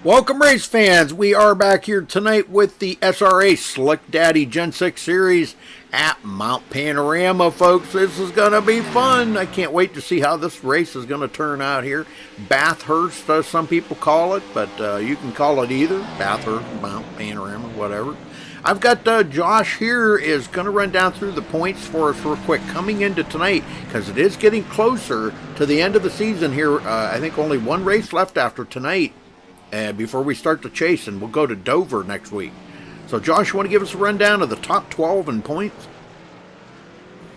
Welcome, race fans. We are back here tonight with the SRA Slick Daddy Gen 6 Series at Mount Panorama, folks. This is going to be fun. I can't wait to see how this race is going to turn out here. Bathurst, some people call it, but you can call it either. Bathurst, Mount Panorama, whatever. I've got Josh here is going to run down through the points for us real quick coming into tonight because it is getting closer to the end of the season here. I think only one race left after tonight. Before we start the chase, and we'll go to Dover next week. So, Josh, you want to give us a rundown of the top 12 in points?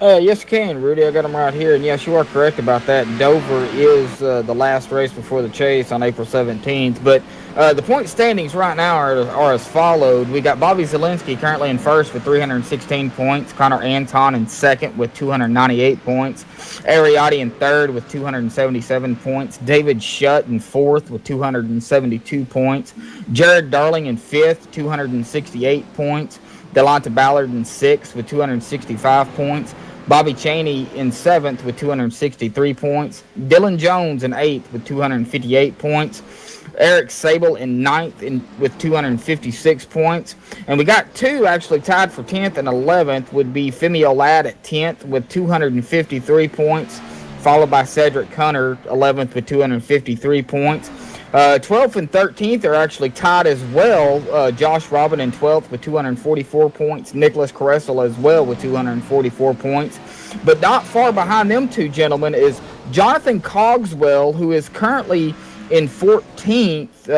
Yes, you can, Rudy. I got them right here. And yes, you are correct about that. Dover is the last race before the chase on April 17th. But the point standings right now are as followed. We got Bobby Zielinski currently in first with 316 points. Connor Anton in second with 298 points. Ariotti in third with 277 points. David Shutt in fourth with 272 points. Jared Darling in fifth, 268 points. Delonta Ballard in sixth with 265 points. Bobby Chaney in seventh with 263 points. Dylan Jones in eighth with 258 points. Eric Sable in ninth with 256 points. And we got two actually tied for 10th and 11th would be Femio Ladd at 10th with 253 points, followed by Cedric Cunner, 11th with 253 points. 12th and 13th are actually tied as well. Josh Robin in 12th with 244 points. Nicholas Caressel as well with 244 points. But not far behind them two gentlemen is Jonathan Cogswell, who is currently in 14th,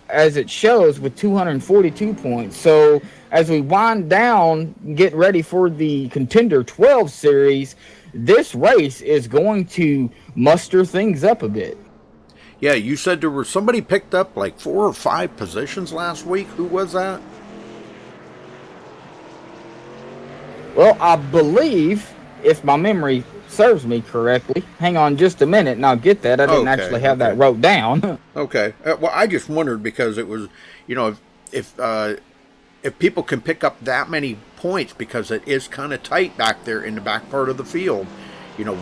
as it shows, with 242 points. So as we wind down, get ready for the Contender 12 series, this race is going to muster things up a bit. Yeah, you said there was somebody picked up like 4 or 5 positions last week. Who was that? Well, I believe, if my memory serves me correctly, hang on just a minute and I'll get that. I didn't actually have that wrote down. Okay. Well, I just wondered because it was, if people can pick up that many points because it is kind of tight back there in the back part of the field,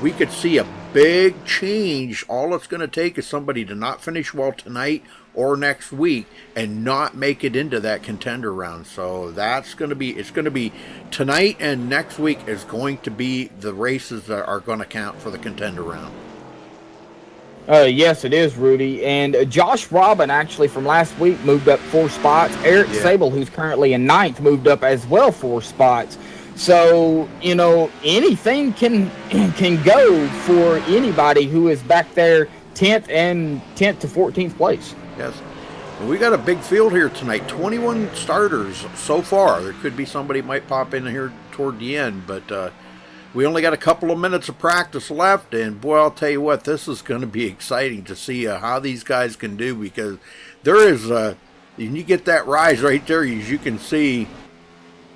we could see a big change. All it's going to take is somebody to not finish well tonight or next week and not make it into that contender round. So it's going to be tonight and next week is going to be the races that are going to count for the contender round. Yes, it is, Rudy. And Josh Robin, actually, from last week, moved up 4 spots. Eric Sable, who's currently in 9th, moved up as well 4 spots. So, anything can go for anybody who is back there 10th to 14th place. Yes. Well, we got a big field here tonight. 21 starters so far. There could be somebody might pop in here toward the end, but we only got a couple of minutes of practice left, and boy, I'll tell you what, this is going to be exciting to see how these guys can do, because there is, when you get that rise right there, as you can see,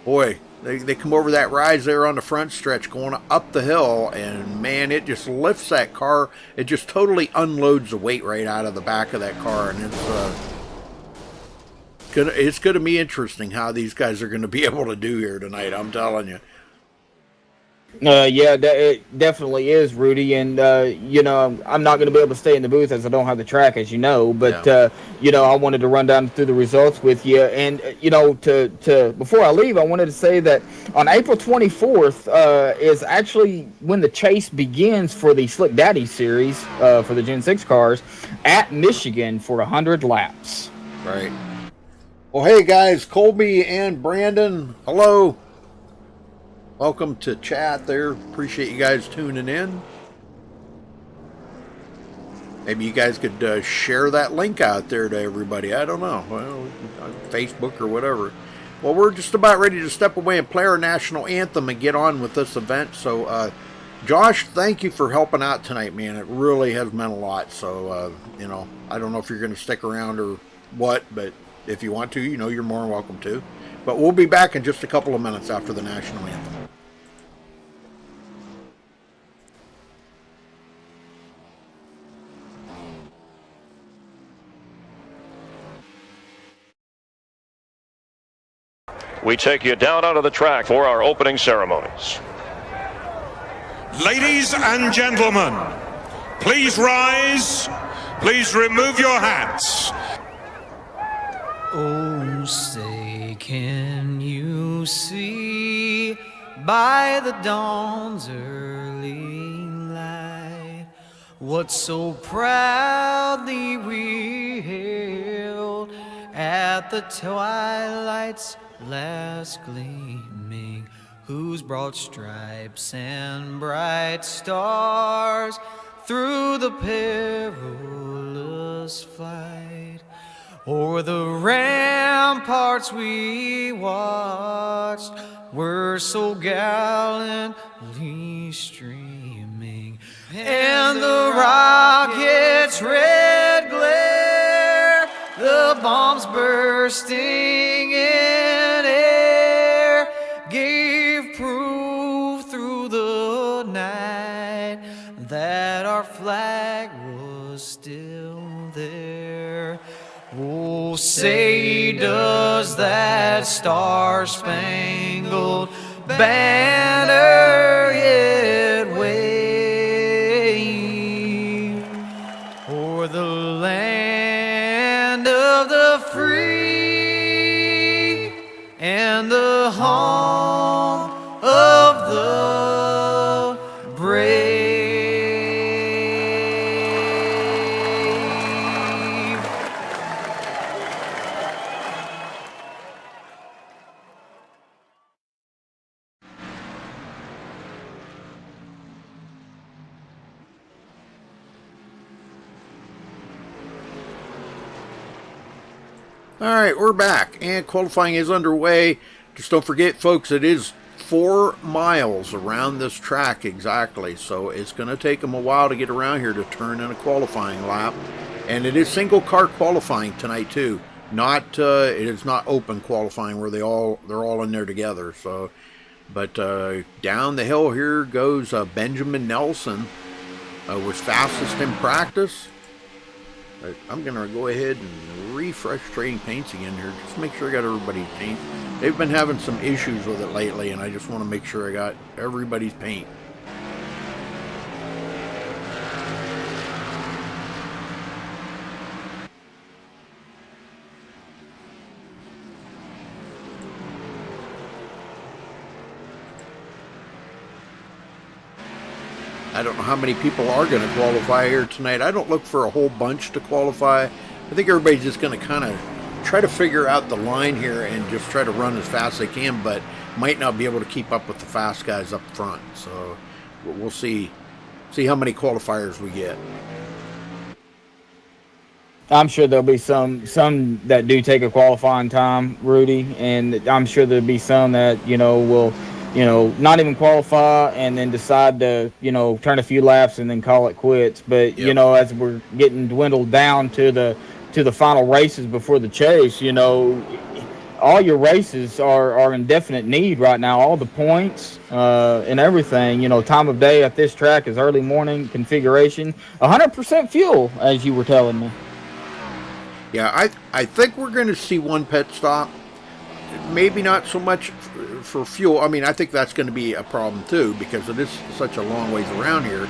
boy, they come over that rise there on the front stretch going up the hill, and man, it just lifts that car. It just totally unloads the weight right out of the back of that car, and it's gonna be interesting how these guys are going to be able to do here tonight, I'm telling you. It definitely is, Rudy, and I'm not going to be able to stay in the booth as I don't have the track, as you know. But I wanted to run down through the results with you, and to before I leave, I wanted to say that on April 24th is actually when the chase begins for the Slick Daddy series for the Gen 6 cars at Michigan for 100 laps. Right. Well, hey guys, Colby and Brandon, hello. Welcome to chat there. Appreciate you guys tuning in. Maybe you guys could share that link out there to everybody. I don't know. Well, on Facebook or whatever. Well, we're just about ready to step away and play our national anthem and get on with this event. So, Josh, thank you for helping out tonight, man. It really has meant a lot. So, I don't know if you're going to stick around or what, but if you want to, you're more than welcome to. But we'll be back in just a couple of minutes after the national anthem. We take you down onto the track for our opening ceremonies. Ladies and gentlemen, please rise. Please remove your hats. Say, can you see by the dawn's early light what so proudly we hailed at the twilight's last gleaming, whose broad stripes and bright stars through the perilous flight o'er the ramparts we watched were so gallantly streaming, and the rocket's red glare, the bombs bursting in air, gave proof through the night that our flag was still there. Oh, say does that star-spangled banner yet wave o'er the land of the free and the home of the brave? All right, we're back, and qualifying is underway. Just don't forget, folks, it is 4 miles around this track exactly, so it's going to take them a while to get around here to turn in a qualifying lap. And it is single car qualifying tonight too. Not it is not open qualifying where they're all in there together. So, but down the hill here goes Benjamin Nelson, was fastest in practice. I'm going to go ahead and refresh Trading Paints again here, just to make sure I got everybody's paint. They've been having some issues with it lately, and I just want to make sure I got everybody's paint. I don't know how many people are going to qualify here tonight. I don't look for a whole bunch to qualify. I think everybody's just going to kind of try to figure out the line here and just try to run as fast as they can, but might not be able to keep up with the fast guys up front. So we'll see how many qualifiers we get. I'm sure there'll be some that do take a qualifying time, Rudy, and I'm sure there'll be some that, will, not even qualify and then decide to, turn a few laps and then call it quits. But, Yep. As we're getting dwindled down to the final races before the chase, all your races are in definite need right now. All the points and everything, time of day at this track is early morning configuration, 100% fuel, as you were telling me. Yeah, I think we're going to see one pit stop. Maybe not so much for fuel. I mean, I think that's going to be a problem too, because it is such a long ways around here.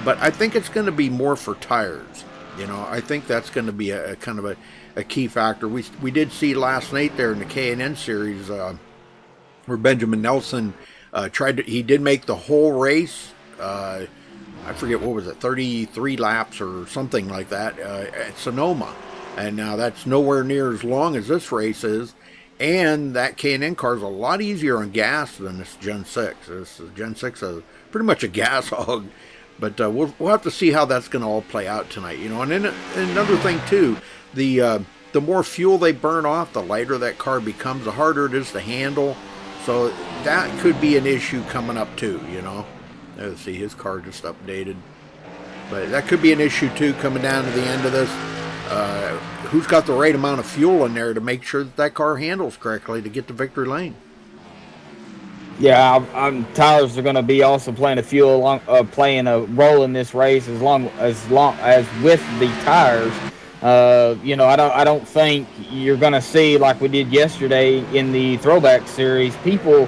But I think it's going to be more for tires. I think that's going to be a kind of a key factor. We did see last night there in the K&N series where Benjamin Nelson he did make the whole race. I forget, what was it, 33 laps or something like that at Sonoma. And now that's nowhere near as long as this race is. And that K&N car is a lot easier on gas than this Gen 6. This Gen 6 is pretty much a gas hog. But we'll have to see how that's going to all play out tonight. And then another thing too, the more fuel they burn off, the lighter that car becomes, the harder it is to handle. So that could be an issue coming up too. Let's see, his car just updated. But that could be an issue too coming down to the end of this. Who's got the right amount of fuel in there to make sure that car handles correctly to get to victory lane? Yeah, tires are going to be also playing playing a role in this race as long as with the tires. I don't think you're going to see, like we did yesterday in the throwback series, people,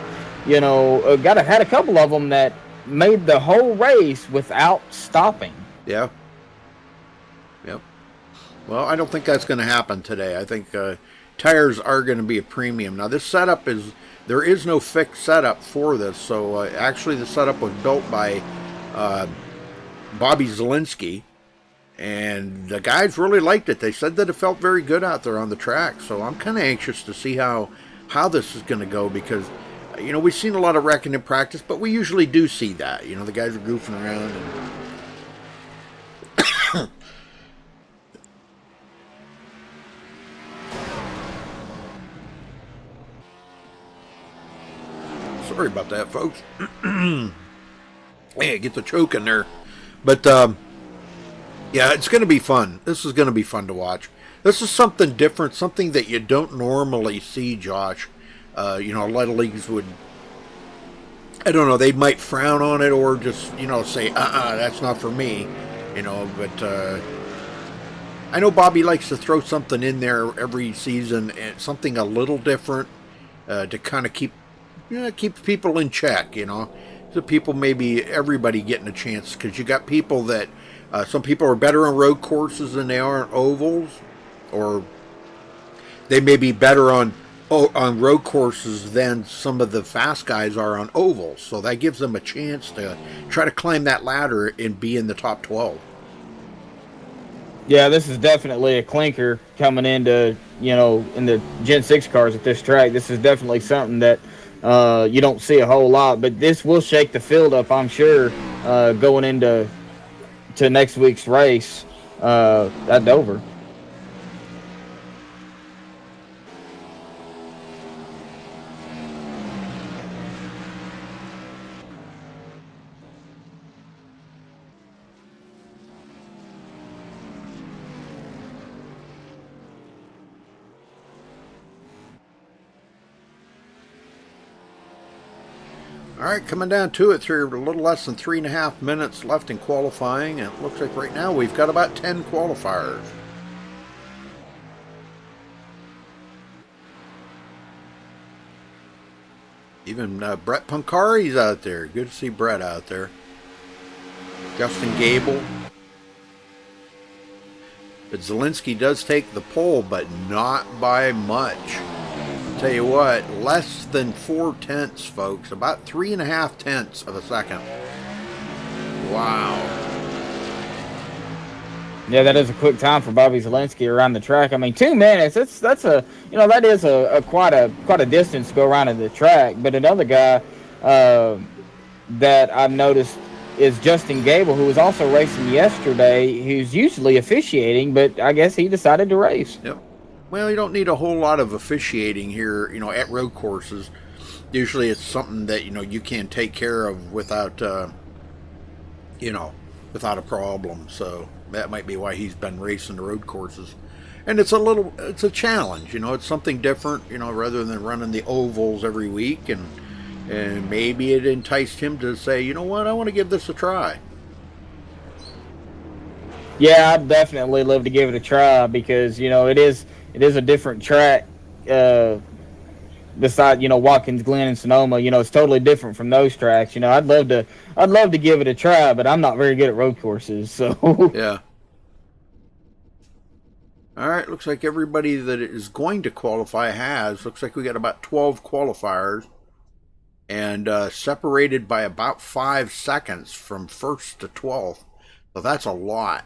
had a couple of them that made the whole race without stopping. Yeah. Yep. Well, I don't think that's going to happen today. I think tires are going to be a premium. Now this setup there is no fixed setup for this. So actually the setup was built by Bobby Zielinski, and the guys really liked it. They said that it felt very good out there on the track. So I'm kind of anxious to see how this is going to go, because we've seen a lot of wrecking in practice, but we usually do see that. The guys are goofing around. Sorry about that, folks. Hey, get the choke in there. But, yeah, it's going to be fun. This is going to be fun to watch. This is something different, something that you don't normally see, Josh. A lot of leagues would, I don't know, they might frown on it or just, say, that's not for me. But I know Bobby likes to throw something in there every season, and something a little different to kind of keep people in check, So people, maybe everybody getting a chance, because you got people that, some people are better on road courses than they are on ovals, or they may be better on road courses than some of the fast guys are on ovals. So that gives them a chance to try to climb that ladder and be in the top 12. Yeah, this is definitely a clinker coming into, in the Gen 6 cars at this track. This is definitely something that you don't see a whole lot, but this will shake the field up, I'm sure, going into next week's race at Dover. All right, coming down to it, through a little less than 3.5 minutes left in qualifying, and it looks like right now we've got about 10 qualifiers. Even Brett Pancari's out there. Good to see Brett out there. Justin Gable. But Zielinski does take the pole, but not by much. Tell you what, less than 4/10, folks. About 3.5 of a second. Wow. Yeah, that is a quick time for Bobby Zielinski around the track. I mean, 2 minutes. That's a that is a quite a distance to go around in the track. But another guy that I've noticed is Justin Gable, who was also racing yesterday, who's usually officiating, but I guess he decided to race. Yep. Well, you don't need a whole lot of officiating here, at road courses. Usually it's something that, you can take care of without, without a problem. So that might be why he's been racing the road courses. And it's a challenge, it's something different, rather than running the ovals every week. And maybe it enticed him to say, you know what, I want to give this a try. Yeah, I'd definitely love to give it a try, because, it is a different track beside, Watkins Glen and Sonoma. It's totally different from those tracks. I'd love to give it a try, but I'm not very good at road courses, so. Yeah. All right, looks like everybody that is going to qualify has. Looks like we got about 12 qualifiers, and separated by about 5 seconds from 1st to 12th. So that's a lot.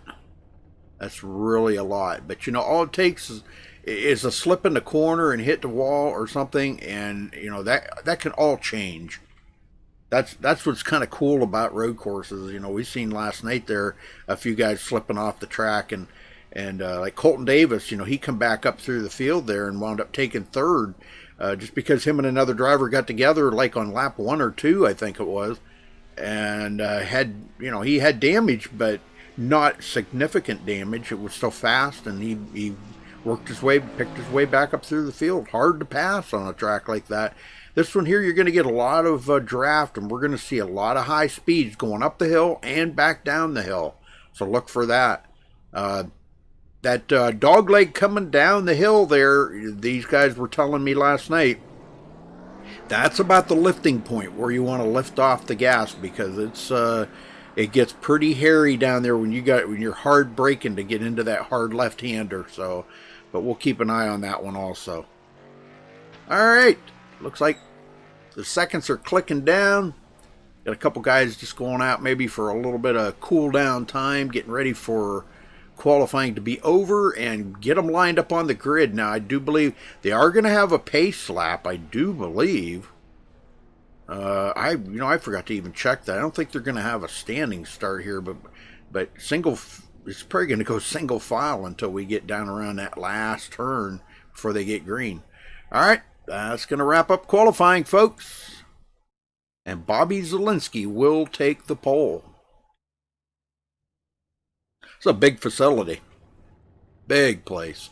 That's really a lot. But, all it takes is a slip in the corner and hit the wall or something, and, that can all change. That's what's kind of cool about road courses. We seen last night there a few guys slipping off the track, and like Colton Davis, he come back up through the field there and wound up taking third, just because him and another driver got together like on lap 1 or 2, I think it was, and he had damage, but not significant damage. It was still fast, and he picked his way back up through the field. Hard to pass on a track like that. This one here, you're going to get a lot of draft, and we're going to see a lot of high speeds going up the hill and back down the hill. So look for that. That dog leg coming down the hill there, these guys were telling me last night, that's about the lifting point where you want to lift off the gas, because it gets pretty hairy down there when you're hard braking to get into that hard left-hander. So but we'll keep an eye on that one also. All right, looks like the seconds are clicking down. Got a couple guys just going out maybe for a little bit of cool down time, getting ready for qualifying to be over and get them lined up on the grid. Now, I do believe they are going to have a pace lap. I do believe. I forgot to even check that. I don't think they're going to have a standing start here, but single. It's probably going to go single file until we get down around that last turn before they get green. All right, that's going to wrap up qualifying, folks. And Bobby Zielinski will take the pole. It's a big facility. Big place.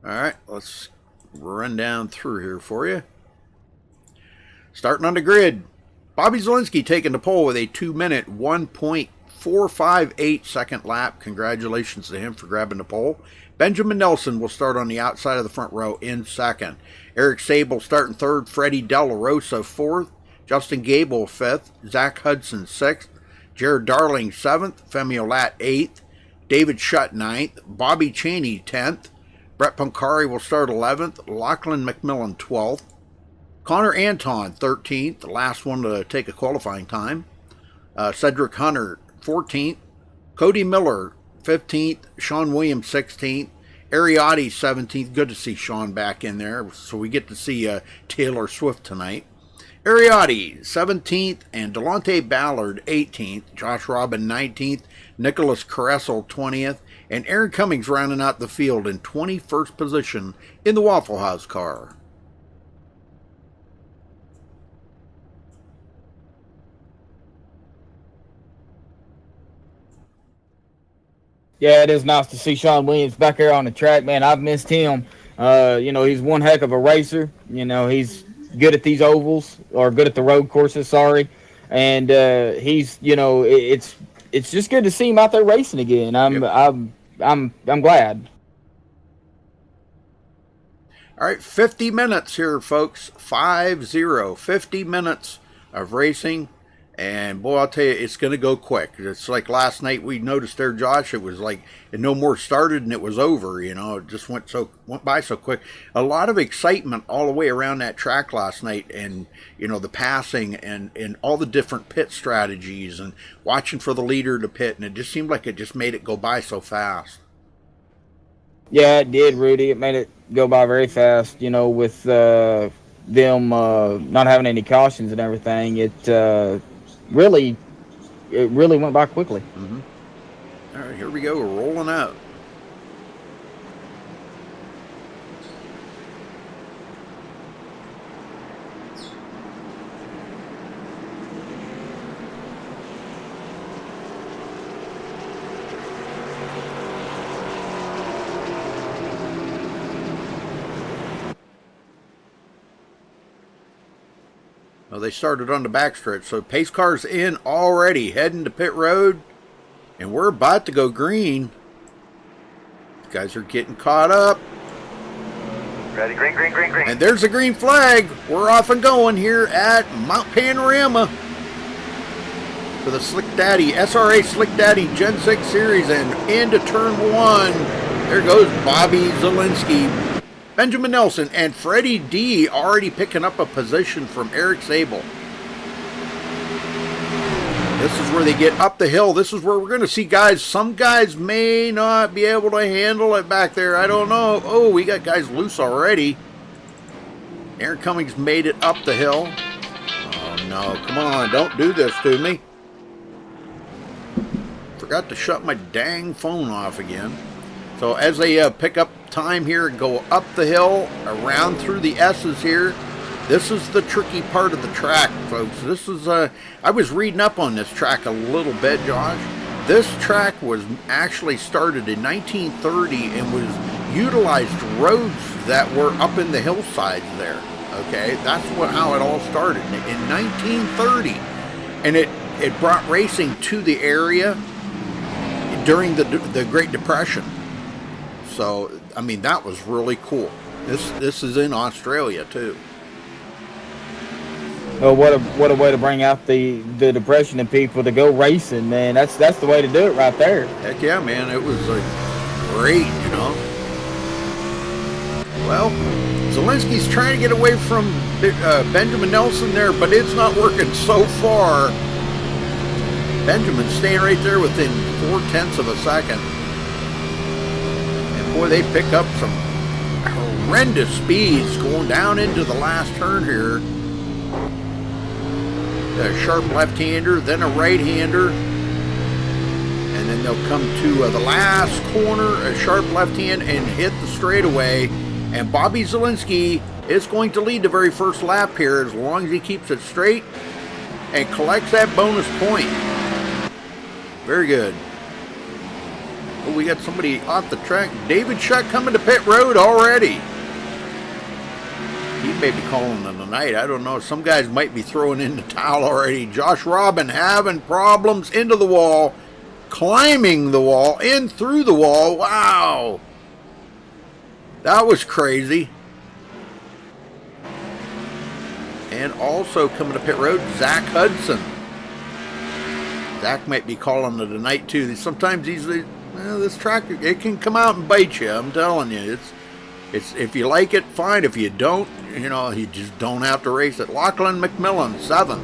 All right, let's run down through here for you. Starting on the grid, Bobby Zielinski taking the pole with a 2-minute, 1.458 second lap. Congratulations to him for grabbing the pole. Benjamin Nelson will start on the outside of the front row in second. Eric Sable starting third. Freddie De La Rosa fourth. Justin Gable fifth. Zach Hudson sixth. Jared Darling seventh. Femi Olat eighth. David Shutt ninth. Bobby Cheney 10th. Brett Pancari will start 11th. Lachlan McMillan 12th. Connor Anton 13th, the last one to take a qualifying time. Cedric Hunter 14th. Cody Miller 15th. Sean Williams 16th. Ariotti 17th. Good to see Sean back in there. So we get to see Taylor Swift tonight. Ariotti 17th and Delonte Ballard 18th. Josh Robin 19th. Nicholas Caressel 20th. And Aaron Cummings rounding out the field in 21st position in the Waffle House car. Yeah, it is nice to see Sean Williams back there on the track, man. I've missed him. He's one heck of a racer. He's good at these ovals, or good at the road courses, sorry. And he's, it's just good to see him out there racing again. I'm glad. All right, 50 minutes here, folks. 50 minutes of racing. And boy, I'll tell you, it's going to go quick. It's like last night we noticed there, Josh. It was like it no more started and it was over. It just went by so quick. A lot of excitement all the way around that track last night, and the passing and all the different pit strategies and watching for the leader to pit, and it just seemed like it just made it go by so fast. Yeah, it did, Rudy. It made it go by very fast. With them not having any cautions and everything, it really went by quickly. Mm-hmm. All right, here we go. We're rolling out. Well, they started on the backstretch, so pace car's in already, heading to pit road, and we're about to go green. These guys are getting caught up. Ready, green. And there's the green flag. We're off and going here at Mount Panorama for the Slick Daddy, SRA Slick Daddy Gen 6 Series, and into turn 1. There goes Bobby Zielinski. Benjamin Nelson and Freddie D already picking up a position from Eric Sable. This is where they get up the hill. This is where we're going to see guys. Some guys may not be able to handle it back there. I don't know. Oh, we got guys loose already. Aaron Cummings made it up the hill. Oh, no. Come on. Don't do this to me. Forgot to shut my dang phone off again. So as they pick up time here and go up the hill, around through the S's here, this is the tricky part of the track, folks. This is, I was reading up on this track a little bit, Josh. This track was actually started in 1930 and was utilized roads that were up in the hillsides there, okay? That's how it all started, in 1930. And it brought racing to the area during the Great Depression. So, I mean, that was really cool. This is in Australia, too. Well, what a way to bring out the depression in people to go racing, man. That's the way to do it right there. Heck yeah, man. It was like, great, you know. Well, Zielinski's trying to get away from Benjamin Nelson there, but it's not working so far. Benjamin's staying right there within 0.4 of a second. And boy, they pick up some horrendous speeds going down into the last turn here. A sharp left-hander, then a right-hander. And then they'll come to the last corner, a sharp left-hand, and hit the straightaway. And Bobby Zielinski is going to lead the very first lap here as long as he keeps it straight and collects that bonus point. Very good. Oh, we got somebody off the track. David Shuck coming to pit road already. He may be calling it a night. I don't know. Some guys might be throwing in the towel already. Josh Robin having problems into the wall, climbing the wall, in through the wall. Wow. That was crazy. And also coming to pit road, Zach Hudson. Zach might be calling it a night too. Sometimes this track, it can come out and bite you. I'm telling you, it's if you like it, fine. If you don't, you know, you just don't have to race it. Lachlan McMillan, 7th.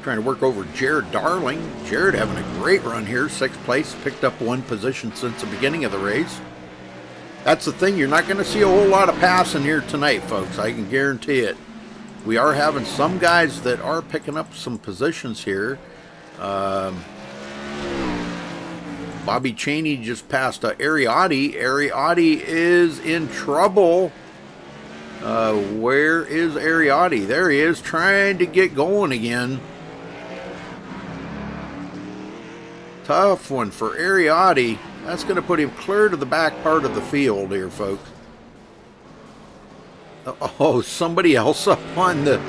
Trying to work over Jared Darling. Jared having a great run here, 6th place, picked up 1 position since the beginning of the race. That's the thing, you're not going to see a whole lot of passing here tonight, folks. I can guarantee it. We are having some guys that are picking up some positions here. Bobby Cheney just passed Ariotti. Ariotti is in trouble. Where is Ariotti? There he is, trying to get going again. Tough one for Ariotti. That's going to put him clear to the back part of the field here, folks. Oh, somebody else up on the...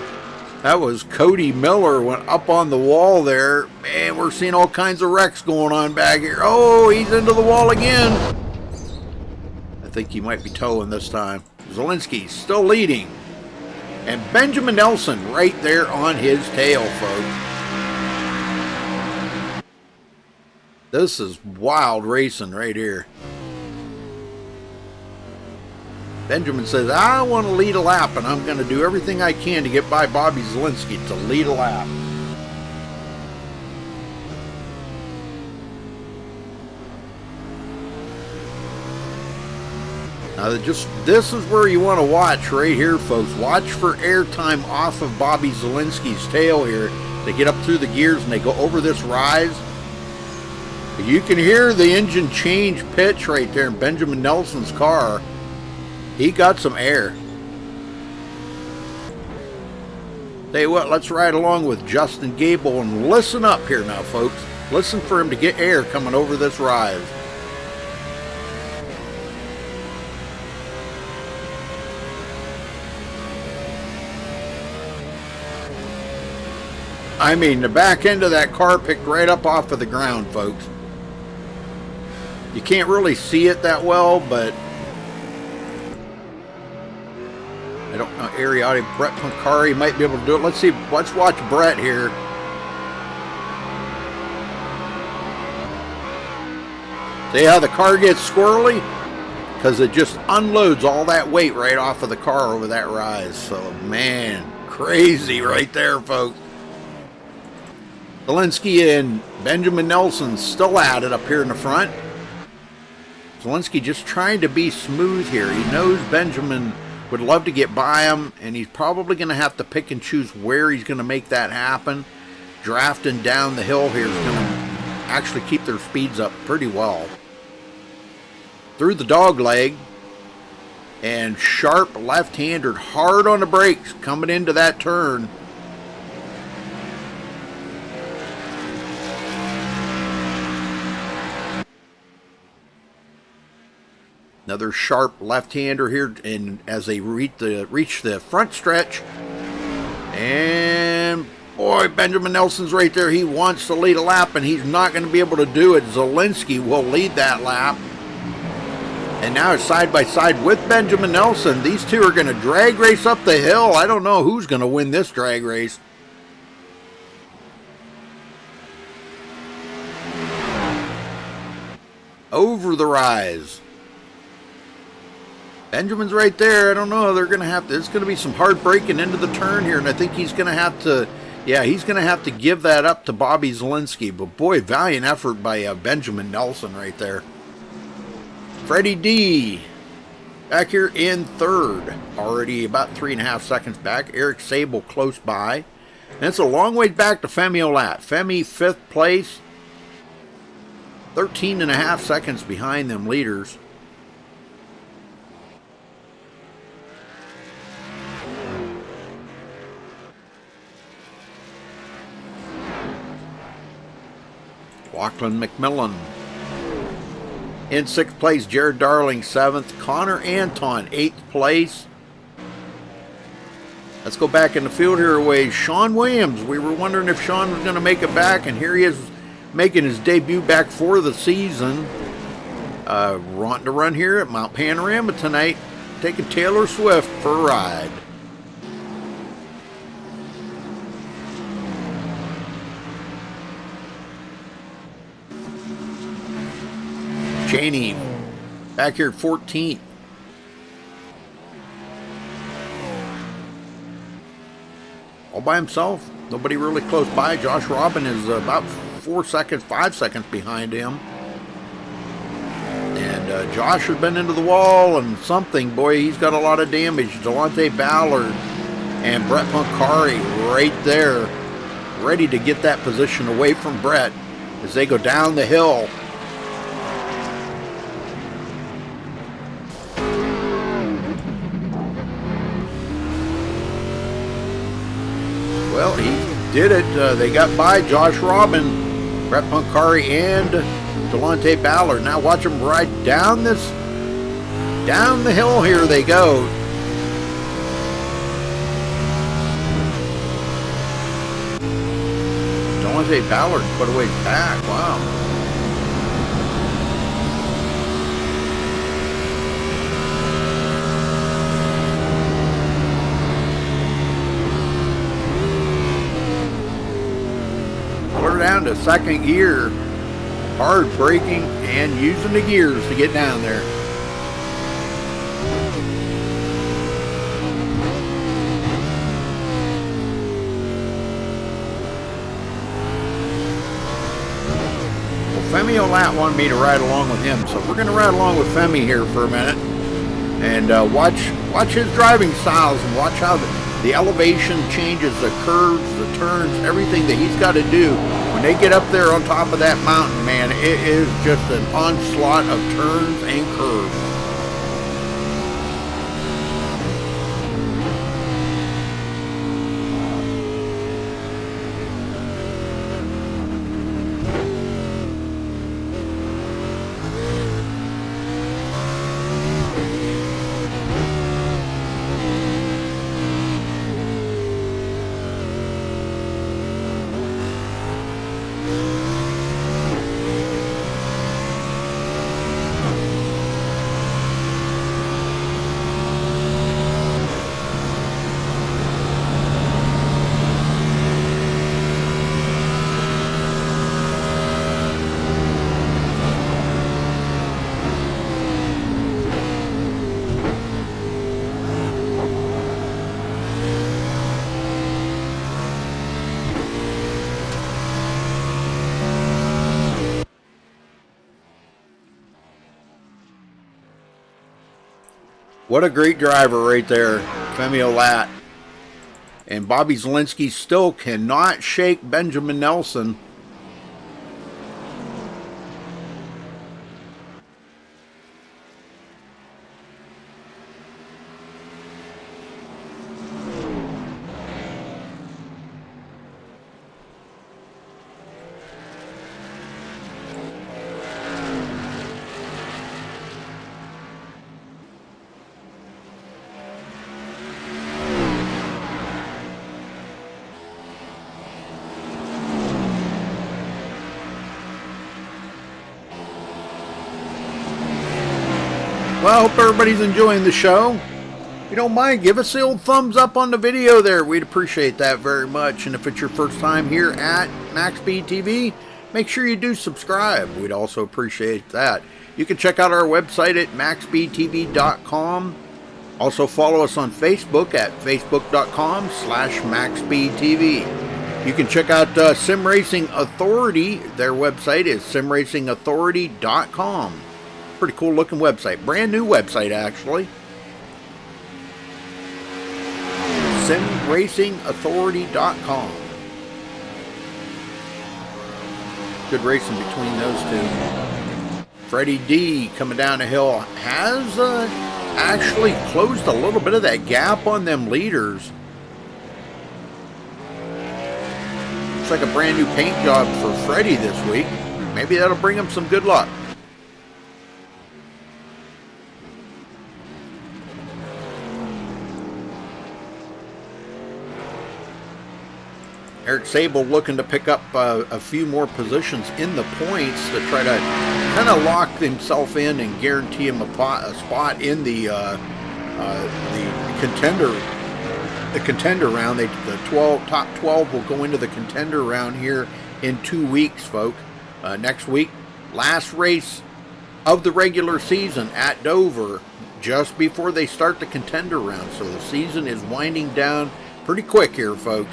That was Cody Miller, went up on the wall there. Man, we're seeing all kinds of wrecks going on back here. Oh, he's into the wall again. I think he might be towing this time. Zielinski still leading. And Benjamin Nelson right there on his tail, folks. This is wild racing right here. Benjamin says, I want to lead a lap, and I'm going to do everything I can to get by Bobby Zielinski to lead a lap. Now, this is where you want to watch right here, folks. Watch for airtime off of Bobby Zielinski's tail here. They get up through the gears and they go over this rise. You can hear the engine change pitch right there in Benjamin Nelson's car. He got some air. Tell you what, let's ride along with Justin Gable and listen up here now, folks. Listen for him to get air coming over this rise. I mean, the back end of that car picked right up off of the ground, folks. You can't really see it that well, but I don't know. Ariotti, Brett Pancari might be able to do it. Let's see. Let's watch Brett here. See how the car gets squirrely? Because it just unloads all that weight right off of the car over that rise. So, man, crazy right there, folks. Zielinski and Benjamin Nelson still at it up here in the front. Zielinski just trying to be smooth here. He knows Benjamin would love to get by him, and he's probably going to have to pick and choose where he's going to make that happen. Drafting down the hill here is going to actually keep their speeds up pretty well. Through the dog leg, and sharp left-hander, hard on the brakes coming into that turn. Another sharp left-hander here, and as they reach the front stretch, and boy, Benjamin Nelson's right there. He wants to lead a lap, and he's not going to be able to do it. Zielinski will lead that lap, and now it's side by side with Benjamin Nelson. These two are going to drag race up the hill. I don't know who's going to win this drag race. over the rise. Benjamin's right there. I don't know. They're going to have to, there's going to be some hard braking into the turn here, and I think he's going to have to, yeah, he's going to have to give that up to Bobby Zielinski. But boy, valiant effort by Benjamin Nelson right there. Freddie D back here in third, already about 3.5 seconds back. Eric Sable close by. And it's a long way back to Femi Olat. Femi 5th place, 13.5 seconds behind them leaders. Lachlan McMillan in 6th place. Jared Darling 7th. Connor Anton 8th place. Let's go back in the field here away. Sean Williams. We were wondering if Sean was going to make it back, and here he is making his debut back for the season. Wanting to run here at Mount Panorama tonight. Taking Taylor Swift for a ride. Cheney back here at 14th. All by himself. Nobody really close by. Josh Robin is about 5 seconds behind him. And Josh has been into the wall and something. Boy, he's got a lot of damage. Delonte Ballard and Brett Punkari right there, ready to get that position away from Brett as they go down the hill. Well, he did it. They got by Josh Robin, Brett Punkari, and Delonte Ballard. Now watch them ride down the hill. Here they go. Delonte Ballard put away back. Wow. Down to second gear, hard braking and using the gears to get down there. Well, Femi Olat wanted me to ride along with him, so we're going to ride along with Femi here for a minute and watch his driving styles and watch how the elevation changes, the curves, the turns, everything that he's got to do. When they get up there on top of that mountain, man, it is just an onslaught of turns and curves. What a great driver right there, Femi Olat. And Bobby Zielinski still cannot shake Benjamin Nelson. Well, I hope everybody's enjoying the show. If you don't mind, give us the old thumbs up on the video there. We'd appreciate that very much. And if it's your first time here at MaxSpeedTV, make sure you do subscribe. We'd also appreciate that. You can check out our website at MaxSpeedTV.com. Also follow us on Facebook at Facebook.com/MaxSpeedTV. You can check out Sim Racing Authority. Their website is SimRacingAuthority.com. Pretty cool looking website. Brand new website, actually. SimRacingAuthority.com. Good racing between those two. Freddie D coming down the hill has actually closed a little bit of that gap on them leaders. Looks like a brand new paint job for Freddie this week. Maybe that'll bring him some good luck. Eric Sable looking to pick up a few more positions in the points to try to kind of lock himself in and guarantee him a spot in the contender round. The top 12 will go into the contender round here in 2 weeks, folks. Next week, last race of the regular season at Dover, just before they start the contender round. So the season is winding down pretty quick here, folks.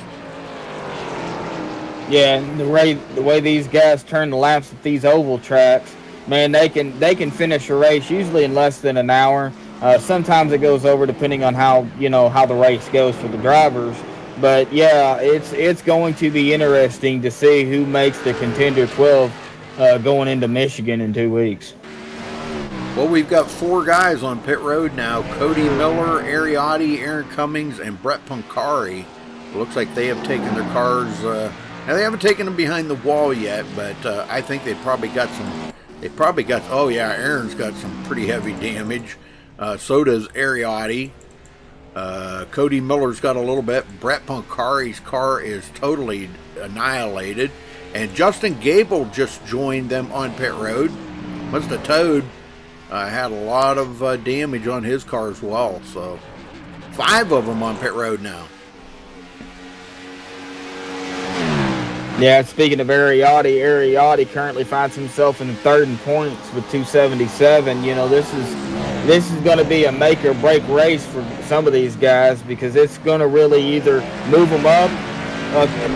Yeah, and the way these guys turn the laps at these oval tracks, man, they can finish a race usually in less than an hour. Sometimes it goes over depending on how the race goes for the drivers. But yeah, it's going to be interesting to see who makes the contender 12 going into Michigan in 2 weeks. Well, we've got 4 guys on pit road now: Cody Miller, Ariotti, Aaron Cummings, and Brett Pancari. It looks like they have taken their cars. Now they haven't taken them behind the wall yet, but I think they probably got some. Oh yeah, Aaron's got some pretty heavy damage. So does Ariotti. Cody Miller's got a little bit. Brett Pancari's car is totally annihilated, and Justin Gable just joined them on pit road. Must have towed. Had a lot of damage on his car as well. So 5 of them on pit road now. Yeah, speaking of Ariotti currently finds himself in 3rd in points with 277. This is going to be a make or break race for some of these guys, because it's going to really either move them up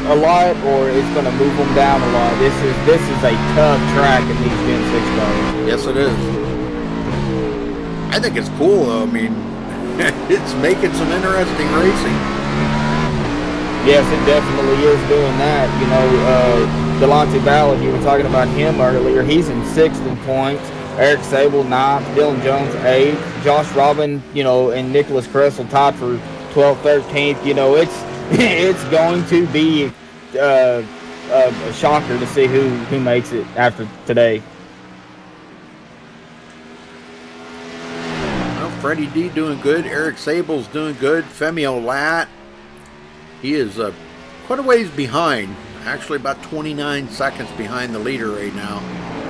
a lot or it's going to move them down a lot. This is a tough track in these Gen 6 cars. Yes, it is. I think it's cool, though. I mean, it's making some interesting racing. Yes, it definitely is doing that. Delonte Ballard, you were talking about him earlier. He's in 6th in points. Eric Sable, 9th. Dylan Jones, 8th. Josh Robin, and Nicholas Kressel tied for 12th, 13th. It's going to be a shocker to see who makes it after today. Well, Freddie D doing good. Eric Sable's doing good. Femi Olat, he is quite a ways behind. Actually, about 29 seconds behind the leader right now.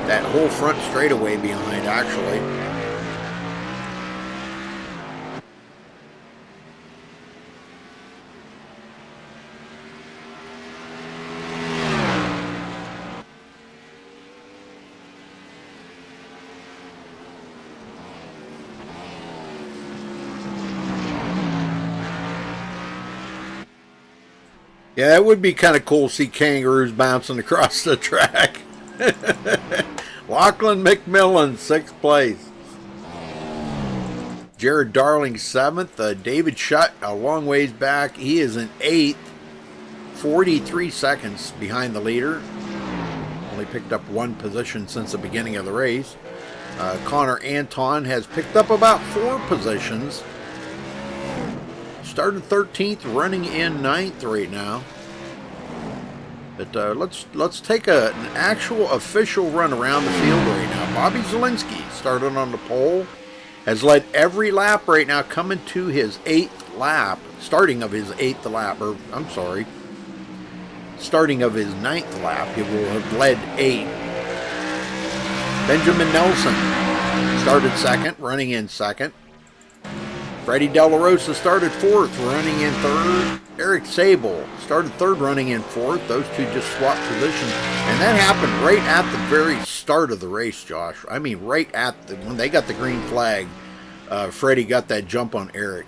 That whole front straightaway behind, actually. Yeah, it would be kind of cool to see kangaroos bouncing across the track. Lachlan McMillan, 6th place. Jared Darling, 7th. David Shutt, a long ways back. He is in 8th. 43 seconds behind the leader. Only picked up 1 position since the beginning of the race. Connor Anton has picked up about 4 positions. Started 13th, running in 9th right now. But let's take an actual official run around the field right now. Bobby Zielinski started on the pole, has led every lap right now, coming to his 8th lap, starting of his 8th lap, or I'm sorry, starting of his 9th lap. He will have led 8. Benjamin Nelson started 2nd, running in 2nd. Freddie De La Rosa started 4th, running in 3rd. Eric Sable started 3rd, running in 4th. Those two just swapped positions. And that happened right at the very start of the race, Josh. I mean, right at when they got the green flag, Freddie got that jump on Eric.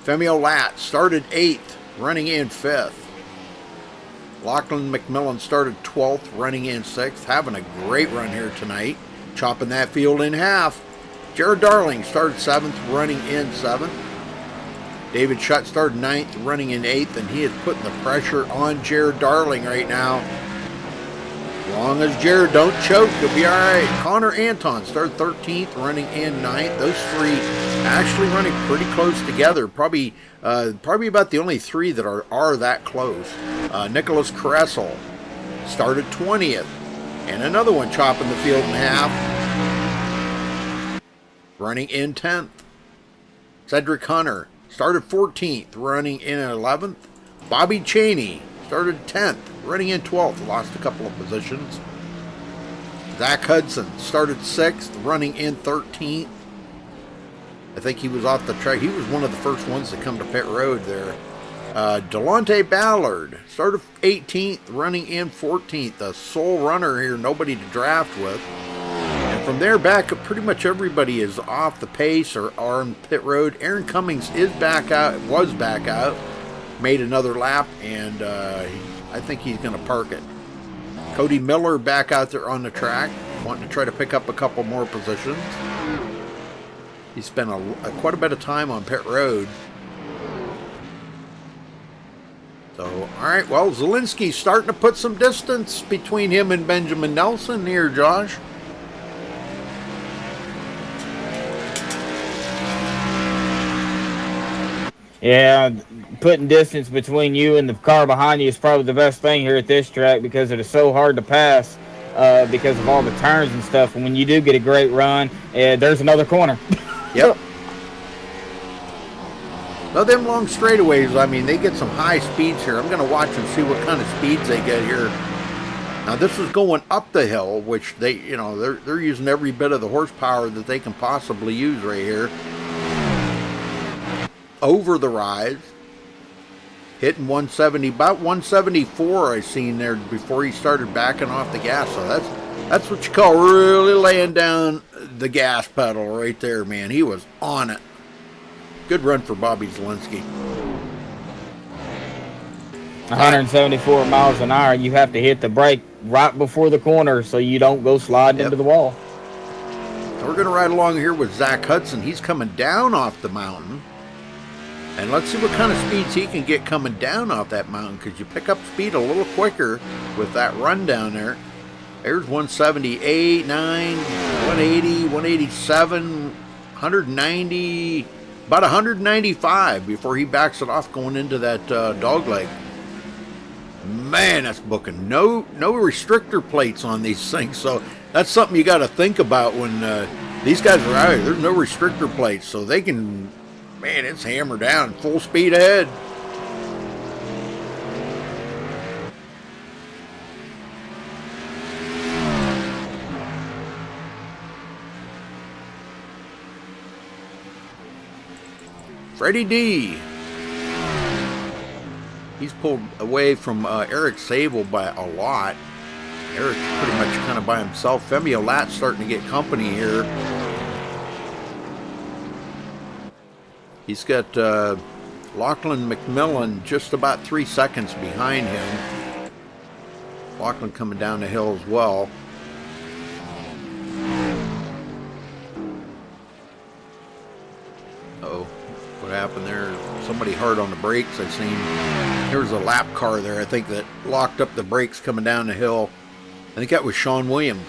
Femio Lat started 8th, running in 5th. Lachlan McMillan started 12th, running in 6th. Having a great run here tonight, chopping that field in half. Jared Darling started 7th, running in 7th. David Shutt started 9th, running in 8th, and he is putting the pressure on Jared Darling right now. As long as Jared don't choke, he'll be all right. Connor Anton started 13th, running in 9th. Those three actually running pretty close together. Probably about the only three that are that close. Nicholas Caressel started 20th, and another one chopping the field in half, running in 10th. Cedric Hunter started 14th, running in 11th. Bobby Cheney started 10th, running in 12th, lost a couple of positions. Zach Hudson started 6th, running in 13th. I think he was off the track. He was one of the first ones to come to pit road there. Delonte Ballard started 18th, running in 14th. A sole runner here, nobody to draft with. And from there back, pretty much everybody is off the pace or on pit road. Aaron Cummings is back out, was back out, made another lap, and I think he's going to park it. Cody Miller back out there on the track, wanting to try to pick up a couple more positions. He spent quite a bit of time on pit road. So, all right, well, Zielinski's starting to put some distance between him and Benjamin Nelson here, Josh. Yeah, putting distance between you and the car behind you is probably the best thing here at this track because it is so hard to pass because of all the turns and stuff. And when you do get a great run, there's another corner. Yep. Well, them long straightaways, I mean, they get some high speeds here. I'm going to watch and see what kind of speeds they get here. Now, this is going up the hill, which they're using every bit of the horsepower that they can possibly use right here. Over the rise, hitting 170, about 174 I seen there before he started backing off the gas. So that's what you call really laying down the gas pedal right there, man. He was on it. Good run for Bobby Zielinski. 174 miles an hour. You have to hit the brake right before the corner so you don't go sliding into the wall. So we're going to ride along here with Zach Hudson. He's coming down off the mountain. And let's see what kind of speeds he can get coming down off that mountain, because you pick up speed a little quicker with that run down there. There's 178, 9, 180, 187, 190, about 195 before he backs it off going into that dog leg. Man, that's booking. No restrictor plates on these things, so that's something you got to think about when these guys are out here. There's no restrictor plates, so they can... Man, it's hammered down, full speed ahead. Freddie D. He's pulled away from Eric Sable by a lot. Eric's pretty much kind of by himself. Femio Lat's starting to get company here. He's got Lachlan McMillan just about 3 seconds behind him. Lachlan coming down the hill as well. Uh-oh, what happened there? Somebody hard on the brakes, I seen. There was a lap car there, I think, that locked up the brakes coming down the hill. I think that was Sean Williams.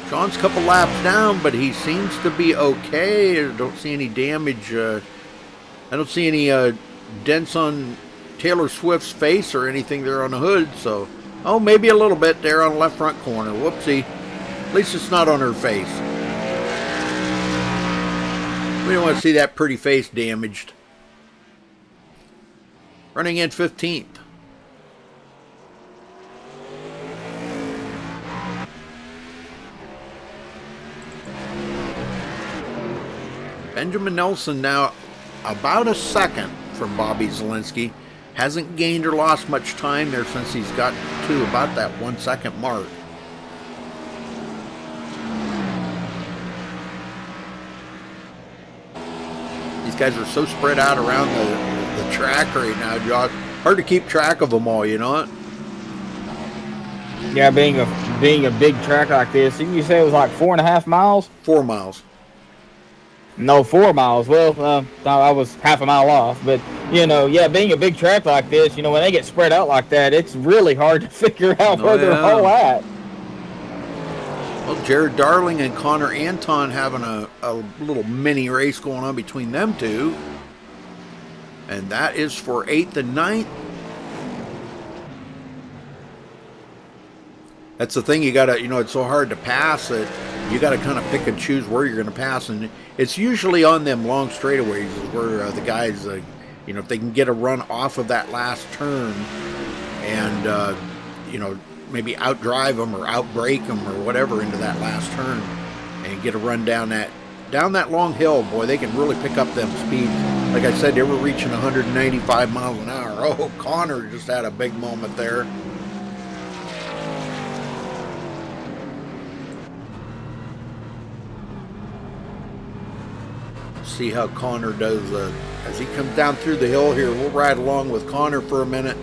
Sean's a couple laps down, but he seems to be okay. I don't see any damage. I don't see any dents on Taylor Swift's face or anything there on the hood. So, oh, maybe a little bit there on the left front corner. Whoopsie. At least it's not on her face. We don't want to see that pretty face damaged. Running in 15th. Benjamin Nelson now about a second from Bobby Zielinski. Hasn't gained or lost much time there since he's got to about that 1 second mark. These guys are so spread out around the track right now, Josh. Hard to keep track of them all, you know it? Yeah, being a big track like this, you say it was like 4.5 miles? 4 miles. No, 4 miles. Well, I was half a mile off. But, you know, yeah, being a big track like this, you know, when they get spread out like that, it's really hard to figure out where they're all at. Well, Jared Darling and Connor Anton having a little mini race going on between them two. And that is for 8th and 9th. That's the thing, you gotta, you know, it's so hard to pass that you gotta kind of pick and choose where you're gonna pass, and it's usually on them long straightaways where the guys, you know, if they can get a run off of that last turn and, you know, maybe outdrive them or outbrake them or whatever into that last turn and get a run down that long hill, boy, they can really pick up them speeds. Like I said, they were reaching 195 miles an hour. Oh, Connor just had a big moment there. See how Connor does as he comes down through the hill here. We'll ride along with Connor for a minute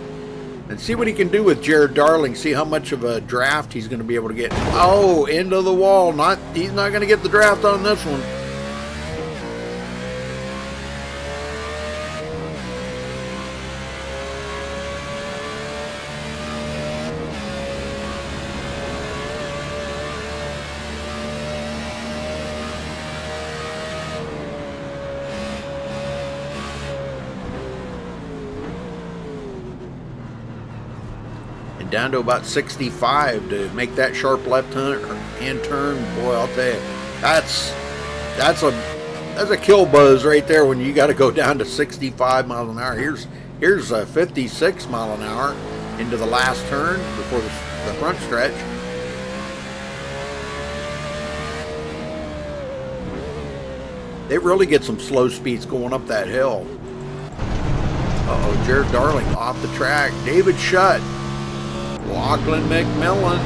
and see what he can do with Jared Darling. See how much of a draft he's going to be able to get. Oh, into the wall. He's not going to get the draft on this one. Down to about 65 to make that sharp left-hand turn. Boy, I'll tell you, that's a kill buzz right there when you got to go down to 65 miles an hour. Here's a 56 mile an hour into the last turn before the front stretch. They really get some slow speeds going up that hill. Uh-oh, Jared Darling off the track. David Shutt. Lachlan McMillan.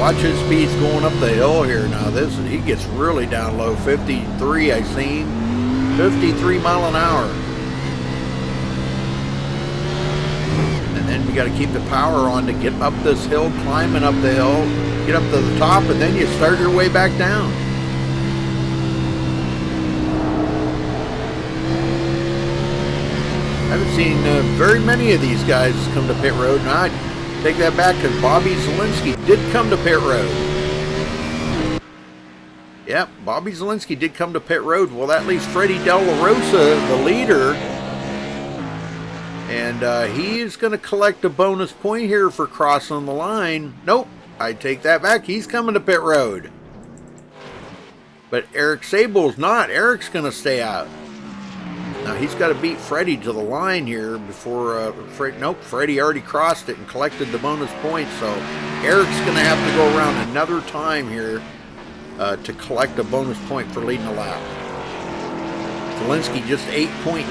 Watch his speeds going up the hill here now. He gets really down low. 53 I seen. 53 mile an hour. And then we got to keep the power on to get up this hill, climbing up the hill, get up to the top, and then you start your way back down. I haven't seen very many of these guys come to pit road, and I take that back because Bobby Zielinski did come to pit road. Yep, Bobby Zielinski did come to pit road. Well, that leaves Freddie De La Rosa, the leader, and he is going to collect a bonus point here for crossing the line. Nope, I take that back. He's coming to pit road. But Eric Sable's not. Eric's going to stay out. Now he's got to beat Freddie to the line here before Freddie already crossed it and collected the bonus points, so Eric's going to have to go around another time here to collect a bonus point for leading a lap. Zielinski just 8.9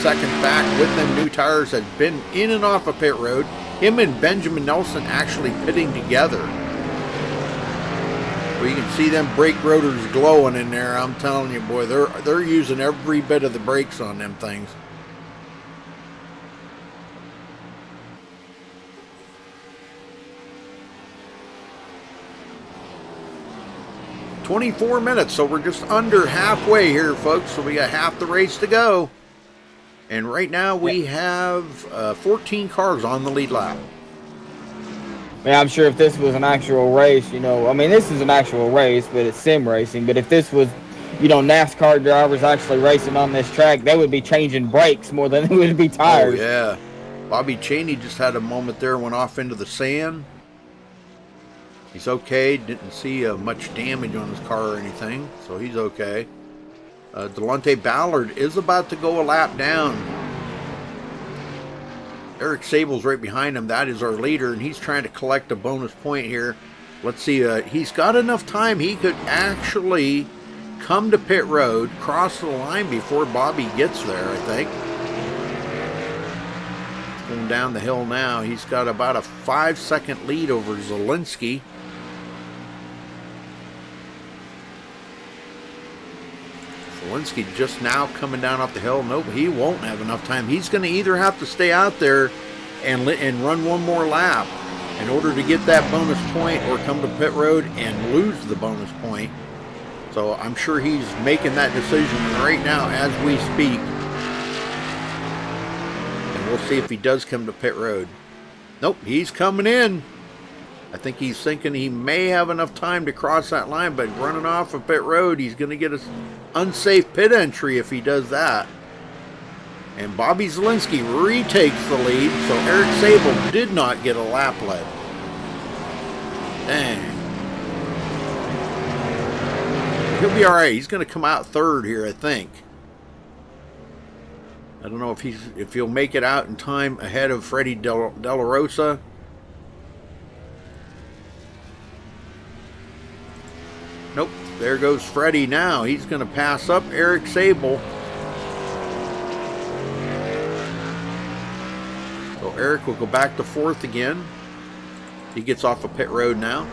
seconds back with them new tires, has been in and off of pit road. Him and Benjamin Nelson actually pitting together. Well, you can see them brake rotors glowing in there. I'm telling you, boy, they're using every bit of the brakes on them things. "24 minutes, so we're just under halfway here, folks. So we got half the race to go. And right now we have 14 cars on the lead lap. Yeah, I'm sure if this was an actual race, you know, I mean, this is an actual race, but it's sim racing. But if this was, you know, NASCAR drivers actually racing on this track, they would be changing brakes more than they would be tires. Oh, yeah. Bobby Cheney just had a moment there, went off into the sand. He's okay. Didn't see much damage on his car or anything, so he's okay. Delonte Ballard is about to go a lap down. Eric Sable's right behind him. That is our leader, and he's trying to collect a bonus point here. Let's see, he's got enough time. He could actually come to pit road, cross the line before Bobby gets there, I think. Going down the hill now. He's got about a 5-second lead over Zielinski. Zielinski just now coming down off the hill. Nope, he won't have enough time. He's going to either have to stay out there and run one more lap in order to get that bonus point, or come to pit road and lose the bonus point. So I'm sure he's making that decision right now as we speak. And we'll see if he does come to pit road. Nope, he's coming in. I think he's thinking he may have enough time to cross that line, but running off of pit road, he's going to get an unsafe pit entry if he does that. And Bobby Zielinski retakes the lead, so Eric Sable did not get a lap led. Dang. He'll be all right. He's going to come out third here, I think. I don't know if he'll make it out in time ahead of Freddie De La Rosa. Nope. There goes Freddie now. He's going to pass up Eric Sable. So Eric will go back to fourth again. He gets off of pit road now.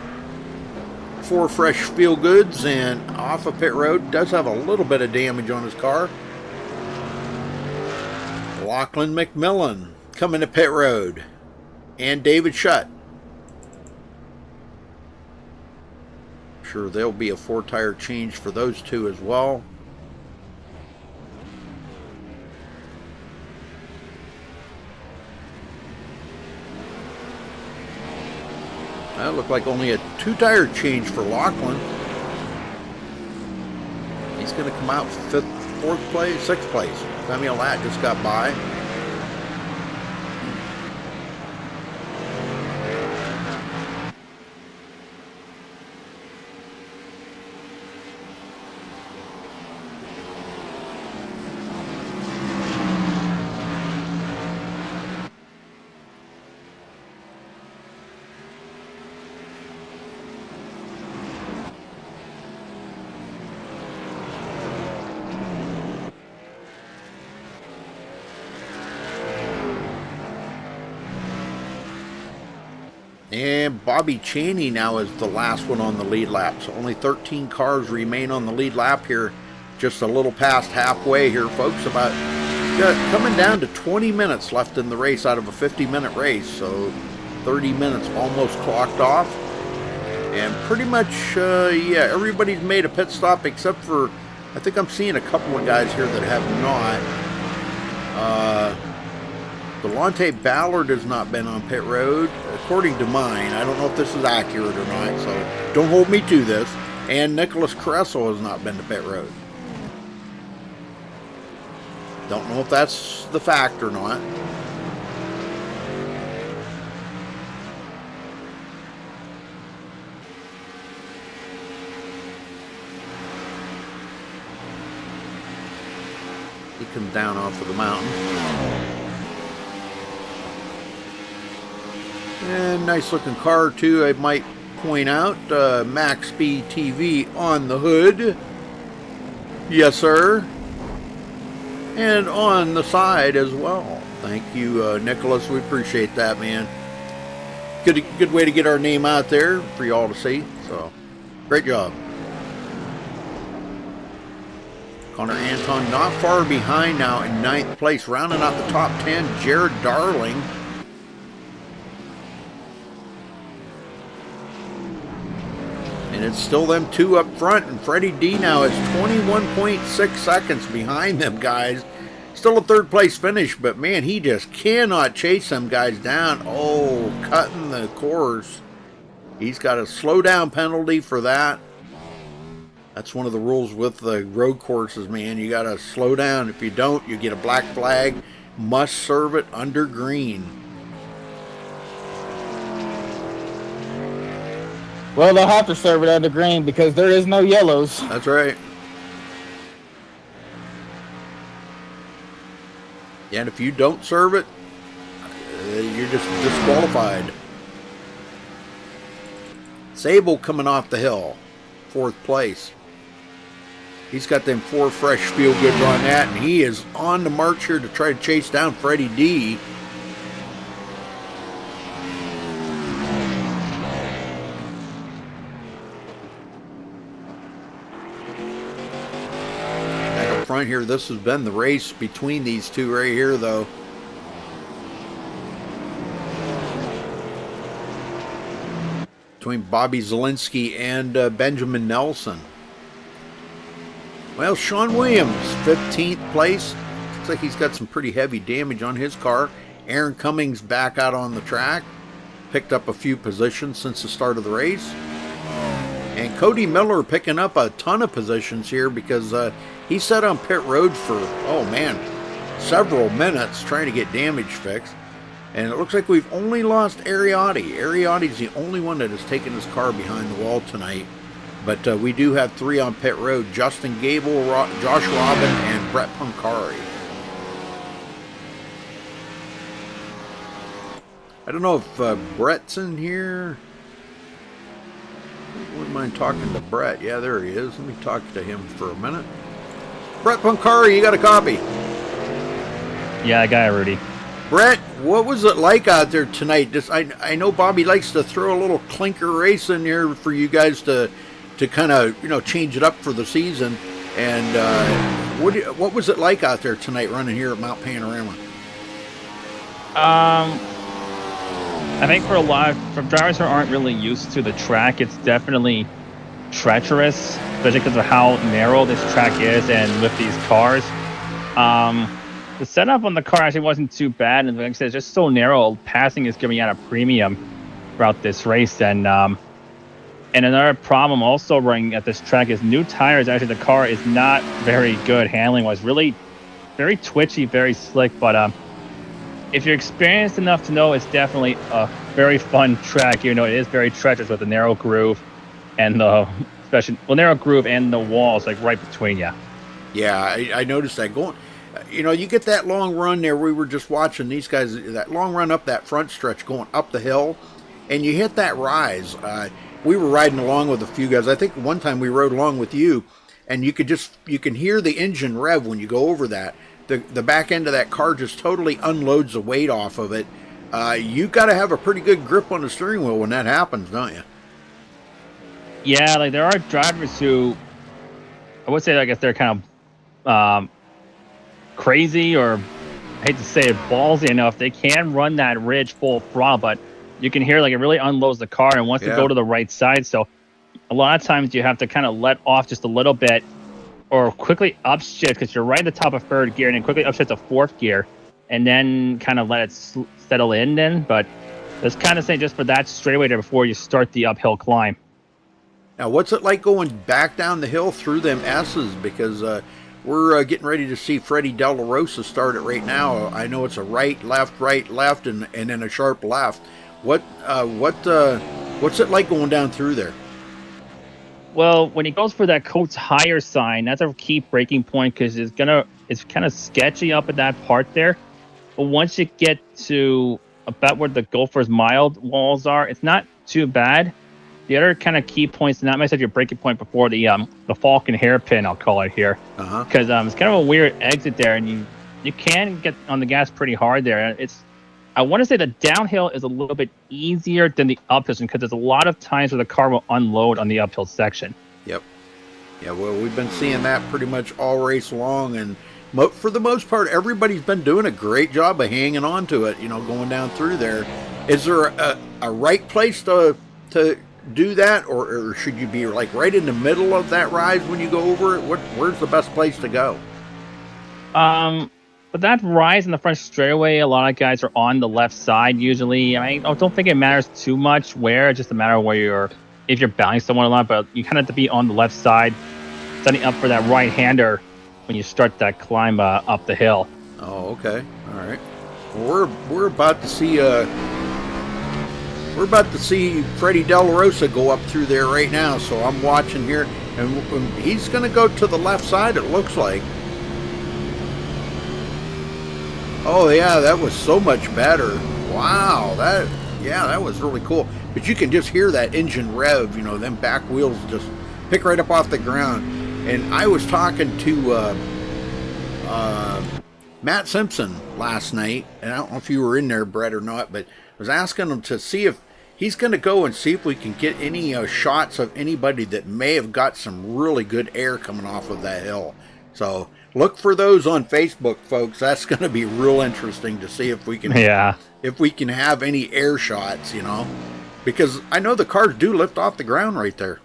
4 fresh feel goods and off of pit road. Does have a little bit of damage on his car. Lachlan McMillan coming to pit road. And David Shutt. Sure there'll be a 4-tire change for those two as well. That looked like only a 2-tire change for Lachlan. He's going to come out 4th place, 6th place. Samuel Latt just got by. And Bobby Chaney now is the last one on the lead lap. So only 13 cars remain on the lead lap here. Just a little past halfway here, folks. About coming down to 20 minutes left in the race out of a 50-minute race. So 30 minutes almost clocked off. And pretty much, yeah, everybody's made a pit stop except for, I think I'm seeing a couple of guys here that have not. Delonte Ballard has not been on pit road, according to mine. I don't know if this is accurate or not, so don't hold me to this. And Nicholas Caressel has not been to pit road. Don't know if that's the fact or not. He comes down off of the mountain. And nice looking car too, I might point out. MaxSpeedTV on the hood. Yes, sir. And on the side as well. Thank you, Nicholas. We appreciate that, man. Good way to get our name out there for y'all to see. So, great job. Connor Anton not far behind now in 9th place. Rounding out the top 10, Jared Darling. And it's still them two up front, and Freddie D now is 21.6 seconds behind them guys. Still a 3rd place finish, but man, he just cannot chase them guys down. Oh, cutting the course. He's got a slow down penalty for that. That's one of the rules with the road courses, man. You got to slow down. If you don't, you get a black flag. Must serve it under green. Well, they'll have to serve it under green because there is no yellows. That's right. And if you don't serve it, you're just disqualified. Sable coming off the hill, 4th place. He's got them 4 fresh feel goods on that, and he is on the march here to try to chase down Freddie D. Back up front here, this has been the race between these two right here, though. Between Bobby Zielinski and Benjamin Nelson. Well, Sean Williams, 15th place. Looks like he's got some pretty heavy damage on his car. Aaron Cummings back out on the track. Picked up a few positions since the start of the race. And Cody Miller picking up a ton of positions here because he sat on pit road for, oh man, several minutes trying to get damage fixed. And it looks like we've only lost Ariotti. Ariotti's the only one that has taken his car behind the wall tonight. But we do have 3 on pit road. Justin Gable, Josh Robin, and Brett Pancari. I don't know if Brett's in here. Wouldn't mind talking to Brett. Yeah, there he is. Let me talk to him for a minute. Brett Pancari, you got a copy? Yeah, I got it, Rudy. Brett, what was it like out there tonight? I know Bobby likes to throw a little clinker race in here for you guys to kind of, you know, change it up for the season. And what was it like out there tonight running here at Mount Panorama? I think for drivers who aren't really used to the track, it's definitely treacherous, especially because of how narrow this track is and with these cars. The setup on the car actually wasn't too bad, and like I said, it's just so narrow. Passing is giving out a premium throughout this race, and another problem also running at this track is new tires. Actually, the car is not very good handling. Was really very twitchy, very slick. But if you're experienced enough to know, it's definitely a very fun track. You know, it is very treacherous with the narrow groove and narrow groove and the walls like right between you. Yeah, I noticed that going. You know, you get that long run there. We were just watching these guys, that long run up that front stretch going up the hill, and you hit that rise. We were riding along with a few guys. I think one time we rode along with you, and you can hear the engine rev when you go over that. The back end of that car just totally unloads the weight off of it. You got to have a pretty good grip on the steering wheel when that happens, don't you? Yeah, like there are drivers who, I would say, I guess they're kind of crazy, or I hate to say it, ballsy enough. They can run that ridge full throttle, but you can hear like it really unloads the car and wants to go to the right side. So a lot of times you have to kind of let off just a little bit or quickly upshift because you're right at the top of 3rd gear and then quickly upshift to 4th gear and then kind of let it settle in then. But that's kind of saying just for that straightaway there before you start the uphill climb. Now, what's it like going back down the hill through them S's? Because we're getting ready to see Freddie De La Rosa start it right now. I know it's a right, left, and then a sharp left. What's it like going down through there? Well, when he goes for that Coates higher sign, that's a key braking point because it's kind of sketchy up at that part there. But once you get to about where the Gophers mild walls are, it's not too bad. The other kind of key points, and that might have your braking point before the Falcon hairpin, I'll call it here, because it's kind of a weird exit there, and you can get on the gas pretty hard there. I want to say the downhill is a little bit easier than the uphill because there's a lot of times where the car will unload on the uphill section. Yep. Yeah, well, we've been seeing that pretty much all race long, and for the most part, everybody's been doing a great job of hanging on to it, you know, going down through there. Is there a right place to do that, or should you be like right in the middle of that rise when you go over it? Where's the best place to go? But that rise in the front straightaway, a lot of guys are on the left side usually. I don't think it matters too much where. It's just a matter of where if you're bouncing someone a lot, but you kind of have to be on the left side, setting up for that right-hander when you start that climb up the hill. Oh, okay, all right. Well, we're about to see Freddie De La Rosa go up through there right now, so I'm watching here, and he's going to go to the left side, it looks like. Oh, yeah, that was so much better. Wow, that was really cool. but you can just hear that engine rev, you know, them back wheels just pick right up off the ground. And I was talking to Matt Simpson last night, and I don't know if you were in there, Brett, or not, but I was asking him to see if he's going to go and see if we can get any shots of anybody that may have got some really good air coming off of that hill. So look for those on Facebook, folks. That's going to be real interesting to see if we can have any air shots, you know, because I know the cars do lift off the ground right there.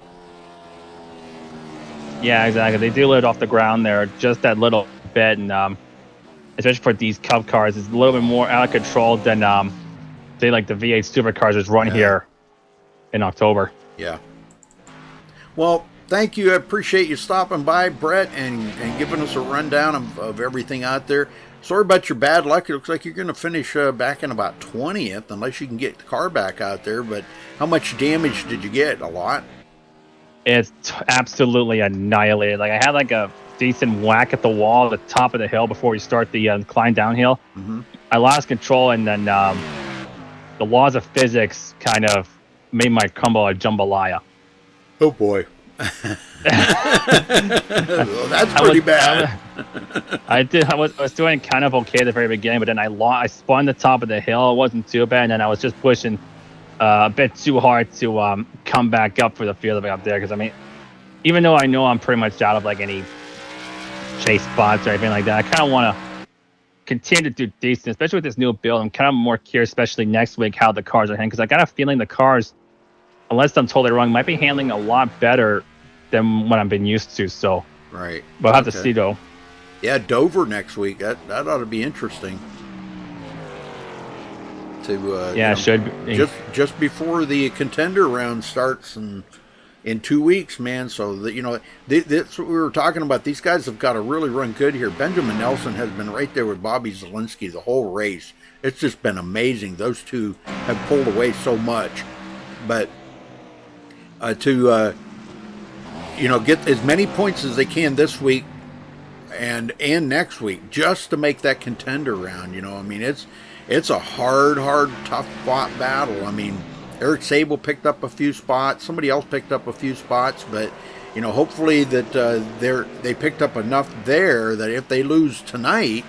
Yeah, exactly. They do lift off the ground there just that little bit, and especially for these Cup cars, it's a little bit more out of control than say like the V8 supercars just run here in October. Yeah. Well, thank you. I appreciate you stopping by, Brett, and giving us a rundown of everything out there. Sorry about your bad luck. It looks like you're going to finish back in about 20th, unless you can get the car back out there. But how much damage did you get? A lot? It's absolutely annihilated. Like, I had like a decent whack at the wall at the top of the hill before we start the climb downhill. Mm-hmm. I lost control, and then the laws of physics kind of made my combo a jambalaya. Oh boy. Well, that's pretty bad. I was doing kind of okay at the very beginning, but then I spun the top of the hill. It wasn't too bad, and then I was just pushing a bit too hard to come back up for the field of it up there. Because I mean, even though I know I'm pretty much out of like any chase spots or anything like that, I kind of want to continue to do decent, especially with this new build. I'm kind of more curious, especially next week, how the cars are handling, because I got a feeling the cars, unless I'm totally wrong, might be handling a lot better than what I've been used to. So, right. We'll have to see, though. Yeah, Dover next week. That ought to be interesting. To should be. just before the contender round starts in 2 weeks, man. So that that's what we were talking about. These guys have got to really run good here. Benjamin Nelson has been right there with Bobby Zielinski the whole race. It's just been amazing. Those two have pulled away so much, but to get as many points as they can this week and next week, just to make that contender round. I mean, it's a hard, tough fought battle. I mean, Eric Sable picked up a few spots. Somebody else picked up a few spots, but hopefully that they picked up enough there that if they lose tonight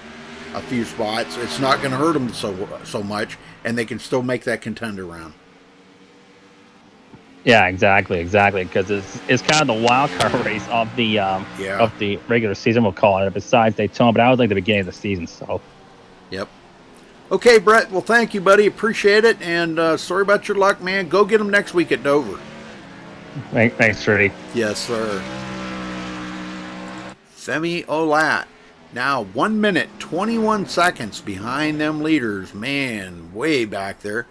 a few spots, it's not going to hurt them so much, and they can still make that contender round. Yeah, exactly, because it's kind of the wild card race of the regular season, we'll call it. Besides Daytona, but I was like the beginning of the season, so. Yep. Okay, Brett. Well, thank you, buddy. Appreciate it. And sorry about your luck, man. Go get them next week at Dover. Thanks, Trudy. Yes, sir. Femi Olat. Now 1 minute, 21 seconds behind them leaders. Man, way back there.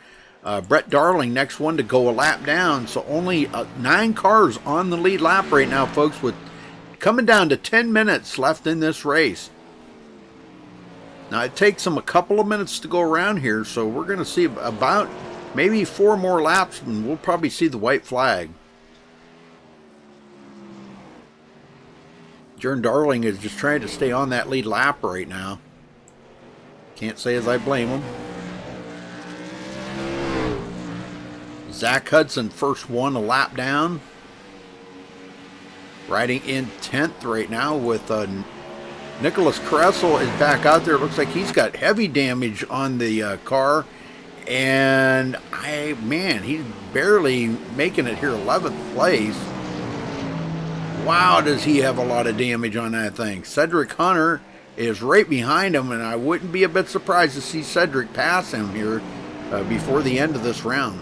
Brett Darling, next one to go a lap down. So only 9 cars on the lead lap right now, folks, with coming down to 10 minutes left in this race. Now, it takes them a couple of minutes to go around here, so we're going to see about maybe 4 more laps, and we'll probably see the white flag. Jern Darling is just trying to stay on that lead lap right now. Can't say as I blame him. Zach Hudson, first one, a lap down. Riding in 10th right now with Nicholas Kressel is back out there. It looks like he's got heavy damage on the car. And, he's barely making it here 11th place. Wow, does he have a lot of damage on that thing. Cedric Hunter is right behind him, and I wouldn't be a bit surprised to see Cedric pass him here before the end of this round.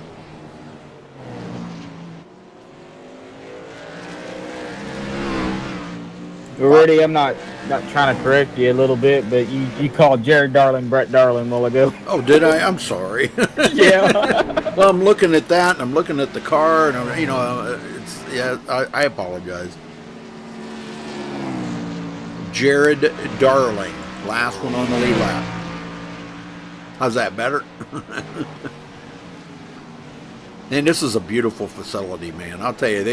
Already, I'm not trying to correct you a little bit, but you called Jared Darling Brett Darling a while ago. Oh, did I? I'm sorry. Yeah. Well, I'm looking at that, and I'm looking at the car, and I apologize. Jared Darling, last one on the lead lap. How's that, better? And this is a beautiful facility, man. I'll tell you,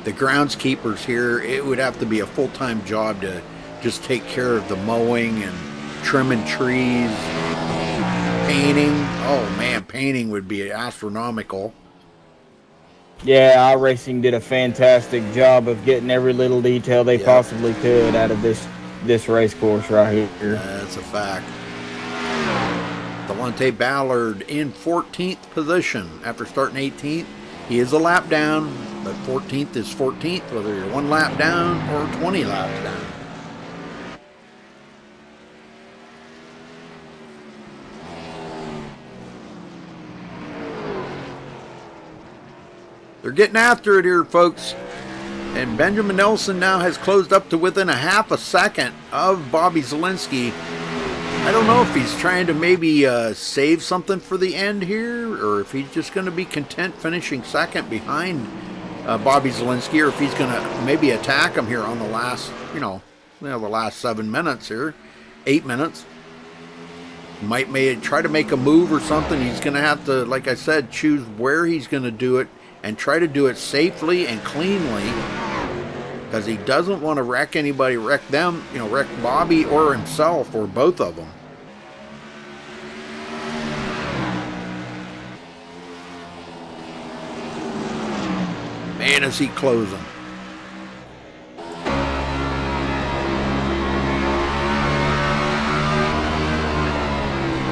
the groundskeepers here, it would have to be a full-time job to just take care of the mowing and trimming trees, painting. Oh man, painting would be astronomical. Yeah, iRacing did a fantastic job of getting every little detail they Yep. possibly could out of this race course right here. That's a fact. Delonte Ballard in 14th position after starting 18th. He is a lap down, but 14th is 14th, whether you're 1 lap down or 20 laps down. They're getting after it here, folks. And Benjamin Nelson now has closed up to within a half a second of Bobby Zielinski. I don't know if he's trying to maybe save something for the end here, or if he's just going to be content finishing second behind Bobby Zielinski, or if he's going to maybe attack him here on the last, the last 7 minutes here, 8 minutes. Might try to make a move or something. He's going to have to, like I said, choose where he's going to do it and try to do it safely and cleanly, because he doesn't want to wreck anybody, wreck them, wreck Bobby or himself or both of them. Man, is he closing.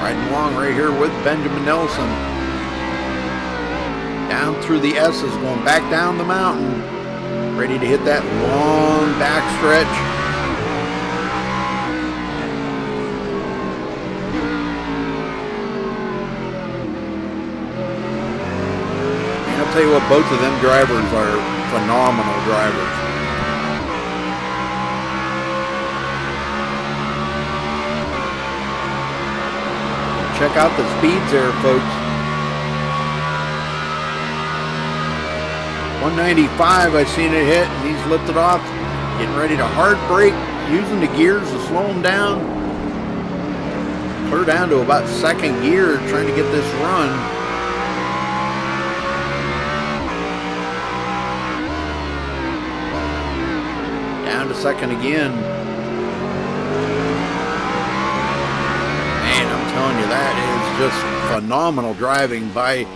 Riding along right here with Benjamin Nelson. Down through the S's, going back down the mountain. Ready to hit that long back stretch. And I'll tell you what, both of them drivers are phenomenal drivers. Check out the speeds there, folks. 195, I seen it hit, and he's lifted off, getting ready to hard brake, using the gears to slow him down. Clear down to about second gear, trying to get this run. Down to second again. Man, I'm telling you, that is just phenomenal driving by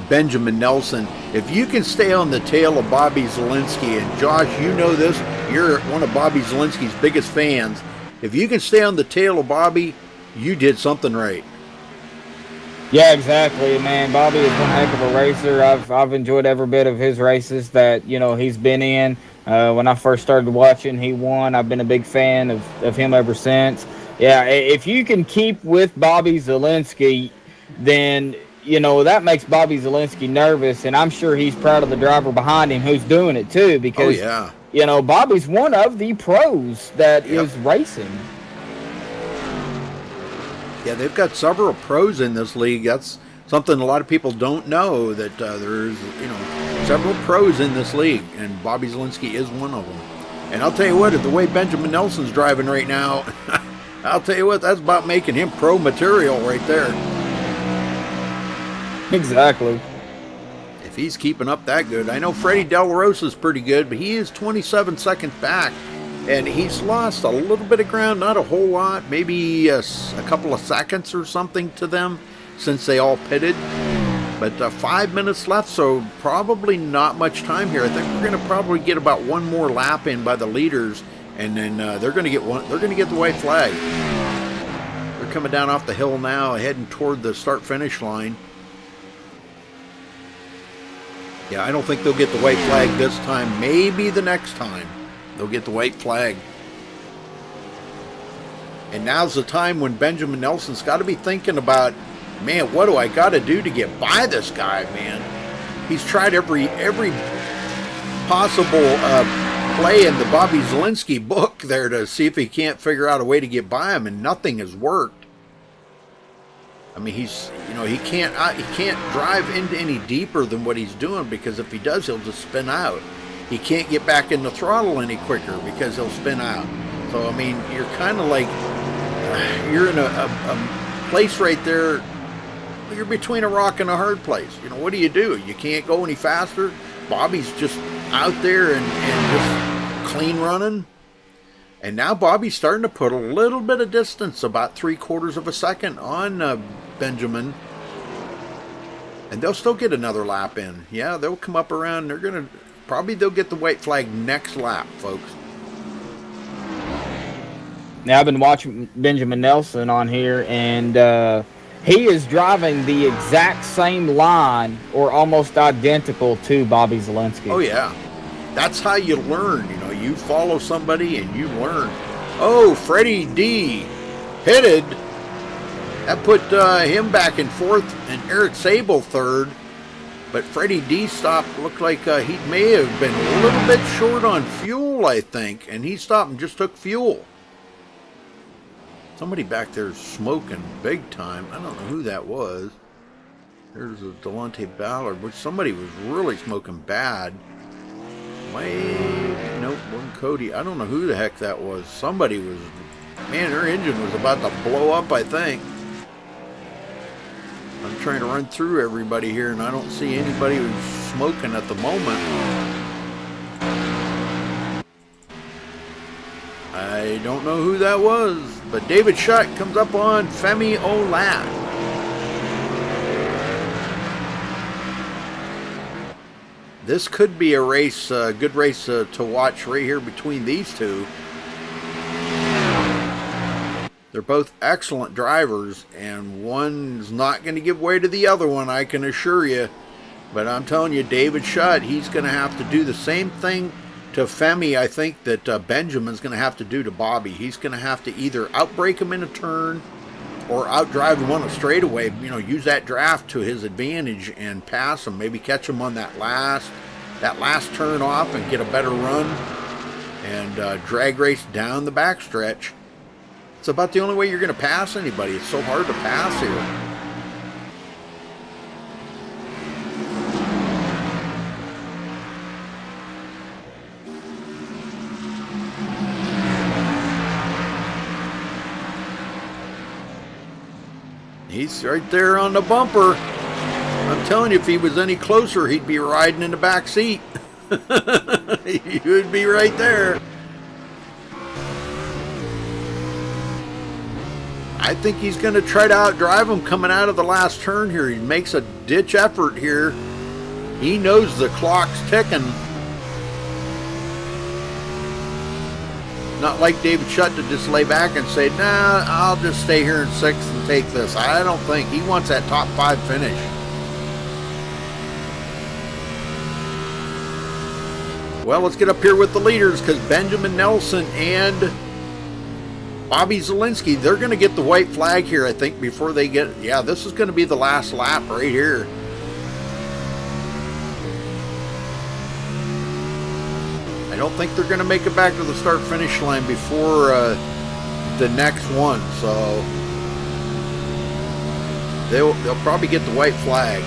Benjamin Nelson. If you can stay on the tail of Bobby Zielinski, and Josh, you know this, you're one of Bobby Zielinski's biggest fans. If you can stay on the tail of Bobby, you did something right. Yeah, exactly, man. Bobby is one heck of a racer. I've enjoyed every bit of his races that he's been in. When I first started watching, he won. I've been a big fan of him ever since. Yeah, if you can keep with Bobby Zielinski, then that makes Bobby Zielinski nervous, and I'm sure he's proud of the driver behind him who's doing it too, because Bobby's one of the pros that is racing. Yeah, they've got several pros in this league. That's something a lot of people don't know, that there's several pros in this league, and Bobby Zielinski is one of them. And I'll tell you what, the way Benjamin Nelson's driving right now, I'll tell you what, that's about making him pro material right there. Exactly. If he's keeping up that good. I know Freddie Del Rosa's pretty good, but he is 27 seconds back, and he's lost a little bit of ground, not a whole lot, maybe a couple of seconds or something to them since they all pitted. But 5 minutes left, so probably not much time here. I think we're going to probably get about one more lap in by the leaders, and then they're going to get one. They're going to get the white flag. They're coming down off the hill now, heading toward the start-finish line. Yeah, I don't think they'll get the white flag this time. Maybe the next time they'll get the white flag. And now's the time when Benjamin Nelson's got to be thinking about, man, what do I got to do to get by this guy, man? He's tried every possible play in the Bobby Zielinski book there to see if he can't figure out a way to get by him, and nothing has worked. I mean, he can't drive into any deeper than what he's doing, because if he does, he'll just spin out. He can't get back in the throttle any quicker because he'll spin out. So, I mean, you're kind of like, you're in a place right there. You're between a rock and a hard place. What do? You can't go any faster. Bobby's just out there and just clean running. And now Bobby's starting to put a little bit of distance, about 3/4 of a second on Benjamin. And they'll still get another lap in. Yeah, they'll come up around. They'll get the white flag next lap, folks. Now, I've been watching Benjamin Nelson on here, and he is driving the exact same line or almost identical to Bobby Zalenski. Oh, yeah. That's how you learn. You know, you follow somebody and you learn. Oh, Freddie D pitted. That put him back in fourth and Eric Sable third. But Freddie D stopped. Looked like he may have been a little bit short on fuel, I think. And he stopped and just took fuel. Somebody back there is smoking big time. I don't know who that was. There's a Delonte Ballard, which somebody was really smoking bad. Nope, wasn't Cody. I don't know who the heck that was. Somebody was, man, their engine was about to blow up, I think. I'm trying to run through everybody here, and I don't see anybody who's smoking at the moment. I don't know who that was, but David Shutt comes up on Femi Olat. This could be a race, good race to watch right here between these two. They're both excellent drivers, and one's not going to give way to the other one, I can assure you. But I'm telling you, David Shutt, he's going to have to do the same thing to Femi, I think, that Benjamin's going to have to do to Bobby. He's going to have to either outbrake him in a turn or outdrive him on a straightaway. You know, use that draft to his advantage and pass him. Maybe catch him on that last turn off and get a better run and drag race down the backstretch. It's about the only way you're going to pass anybody. It's so hard to pass here. He's right there on the bumper. I'm telling you, if he was any closer, he'd be riding in the back seat. He would be right there. I think he's going to try to outdrive him coming out of the last turn here. He makes a ditch effort here. He knows the clock's ticking. Not like David Shutt to just lay back and say, nah, I'll just stay here in sixth and take this. I don't think. He wants that top 5 finish. Well, let's get up here with the leaders, because Benjamin Nelson and Bobby Zalenski, they're going to get the white flag here, I think, before they get... Yeah, this is going to be the last lap right here. I don't think they're going to make it back to the start-finish line before the next one, so they'll probably get the white flag.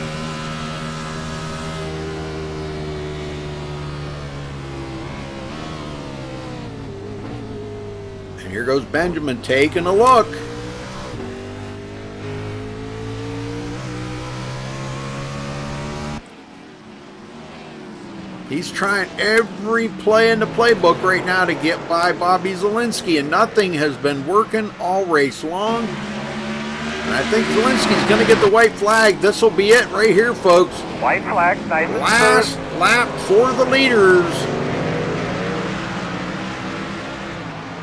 And here goes Benjamin taking a look. He's trying every play in the playbook right now to get by Bobby Zalenski, and nothing has been working all race long. And I think Zalenski's going to get the white flag. This will be it right here, folks. White flag, nice. Last lap for the leaders.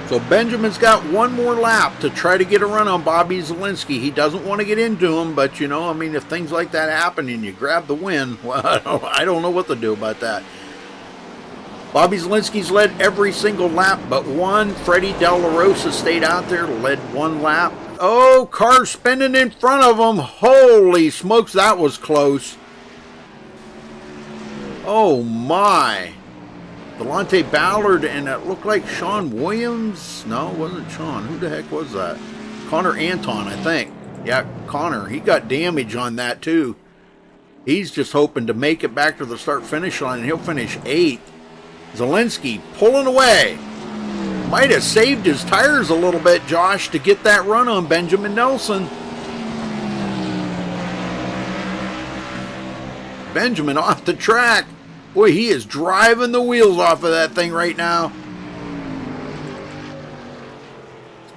So Benjamin's got one more lap to try to get a run on Bobby Zalenski. He doesn't want to get into him, but you know, I mean, if things like that happen and you grab the win, well, I don't know what to do about that. Bobby Zalenski's led every single lap but one. Freddie De La Rosa stayed out there, led one lap. Oh, car spinning in front of him. Holy smokes, that was close. Oh my. Delonte Ballard, and it looked like Sean Williams. No, it wasn't Sean. Who the heck was that? Connor Anton, I think. Yeah, Connor. He got damage on that too. He's just hoping to make it back to the start-finish line, and he'll finish 8th. Zalenski pulling away. Might have saved his tires a little bit, Josh, to get that run on Benjamin Nelson. Benjamin off the track. Boy, he is driving the wheels off of that thing right now.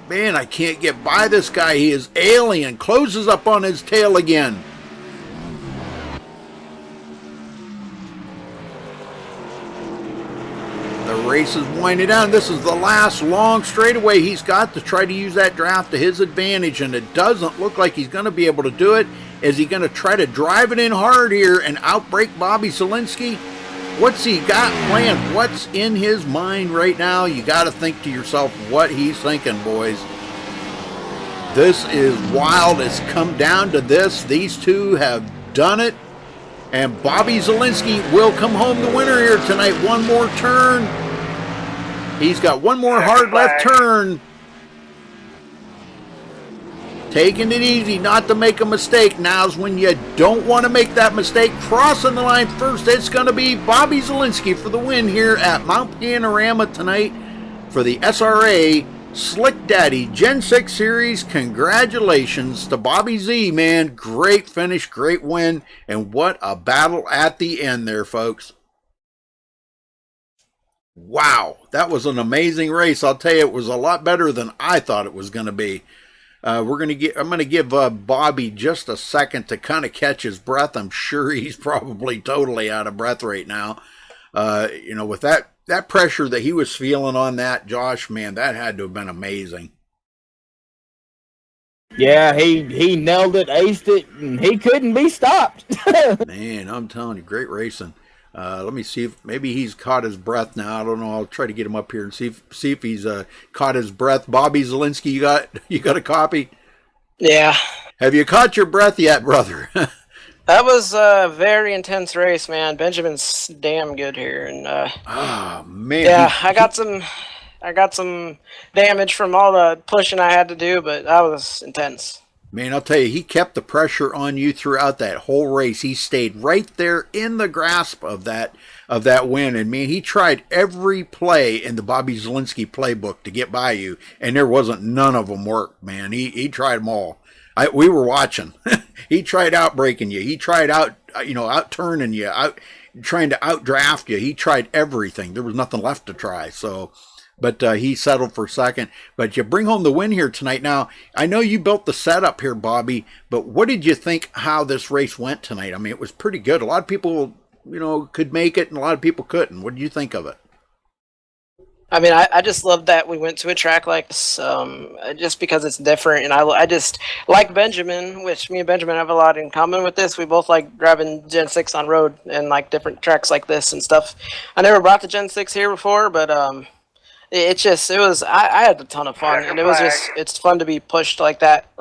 Man, I can't get by this guy. He is alien. Closes up on his tail again. race is winding down. This is the last long straightaway he's got to try to use that draft to his advantage, and it doesn't look like he's going to be able to do it. Is he going to try to drive it in hard here and outbrake Bobby Zielinski? What's he got planned? What's in his mind right now? You got to think to yourself what he's thinking, boys. This is wild. It's come down to this. These two have done it. And Bobby Zielinski will come home the winner here tonight. One more turn. He's got one more hard left turn. Taking it easy, not to make a mistake. Now's when you don't want to make that mistake. Crossing the line first, it's going to be Bobby Zielinski for the win here at Mount Panorama tonight for the SRA Slick Daddy Gen 6 Series. Congratulations to Bobby Z, man. Great finish, great win, and what a battle at the end there, folks. Wow, that was an amazing race. I'll tell you, it was a lot better than I thought it was going to be. I'm going to give Bobby just a second to kind of catch his breath. I'm sure he's probably totally out of breath right now. With that pressure that he was feeling on that, Josh, man, that had to have been amazing. Yeah, he nailed it, aced it, and he couldn't be stopped. Man, I'm telling you, great racing. Let me see if maybe he's caught his breath now. I don't know. I'll try to get him up here and see if he's caught his breath. Bobby Zielinski, you got a copy? Yeah. Have you caught your breath yet, brother? That was a very intense race, man. Benjamin's damn good here, and man. Yeah, I got some damage from all the pushing I had to do, but that was intense. Man, I'll tell you, he kept the pressure on you throughout that whole race. He stayed right there in the grasp of that win. And man, he tried every play in the Bobby Zielinski playbook to get by you, and there wasn't none of them worked, man. He tried them all. We were watching. He tried outbreaking you. He tried out-turning you, trying to outdraft you. He tried everything. There was nothing left to try. But he settled for second. But you bring home the win here tonight. Now, I know you built the setup here, Bobby, but what did you think how this race went tonight? I mean, it was pretty good. A lot of people, could make it, and a lot of people couldn't. What did you think of it? I mean, I just love that we went to a track like this, just because it's different. And I just like Benjamin, which me and Benjamin have a lot in common with this. We both like driving Gen 6 on road and like different tracks like this and stuff. I never brought the Gen 6 here before, but I had a ton of fun, and it's fun to be pushed like that,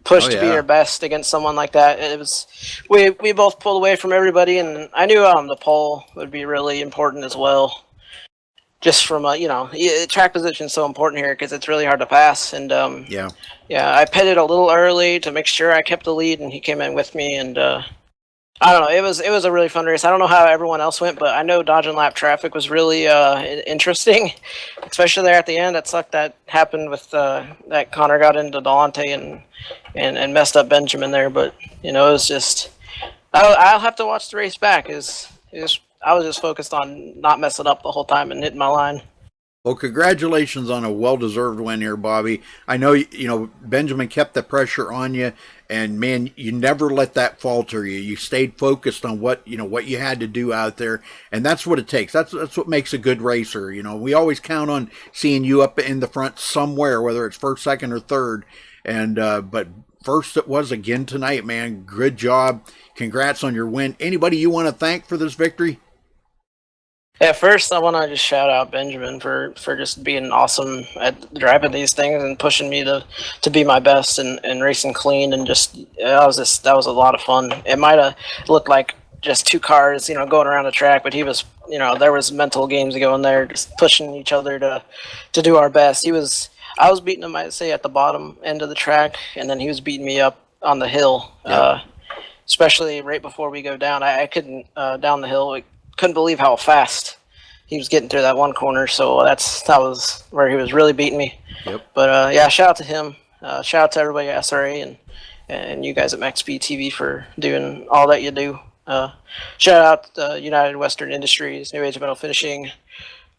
pushed to be your best against someone like that. It was, we both pulled away from everybody, and I knew the pole would be really important as well. Just from track position is so important here because it's really hard to pass, and I pitted a little early to make sure I kept the lead, and he came in with me, and I don't know. It was a really fun race. I don't know how everyone else went, but I know dodge and lap traffic was really interesting, especially there at the end. That sucked that happened with that Connor got into Delonte and messed up Benjamin there. But it was just I'll have to watch the race back. I was just focused on not messing up the whole time and hitting my line. Well, congratulations on a well-deserved win here, Bobby. I know, Benjamin kept the pressure on you, and man, you never let that falter you. You stayed focused on what you had to do out there, and that's what it takes. That's what makes a good racer. We always count on seeing you up in the front somewhere, whether it's first, second, or third. And but first it was again tonight, man. Good job. Congrats on your win. Anybody you want to thank for this victory? Yeah, first I want to just shout out Benjamin for just being awesome at driving these things and pushing me to be my best and racing clean, and that was a lot of fun. It might have looked like just two cars, going around the track, but he was, there was mental games going there, just pushing each other to do our best. I was beating him, I'd say, at the bottom end of the track, and then he was beating me up on the hill, especially right before we go down. I couldn't down the hill. Couldn't believe how fast he was getting through that one corner. So that was where he was really beating me. Yep. But shout out to him. Shout out to everybody at SRA and you guys at MaxSpeedTV for doing all that you do. Shout out to United Western Industries, New Age Metal Finishing,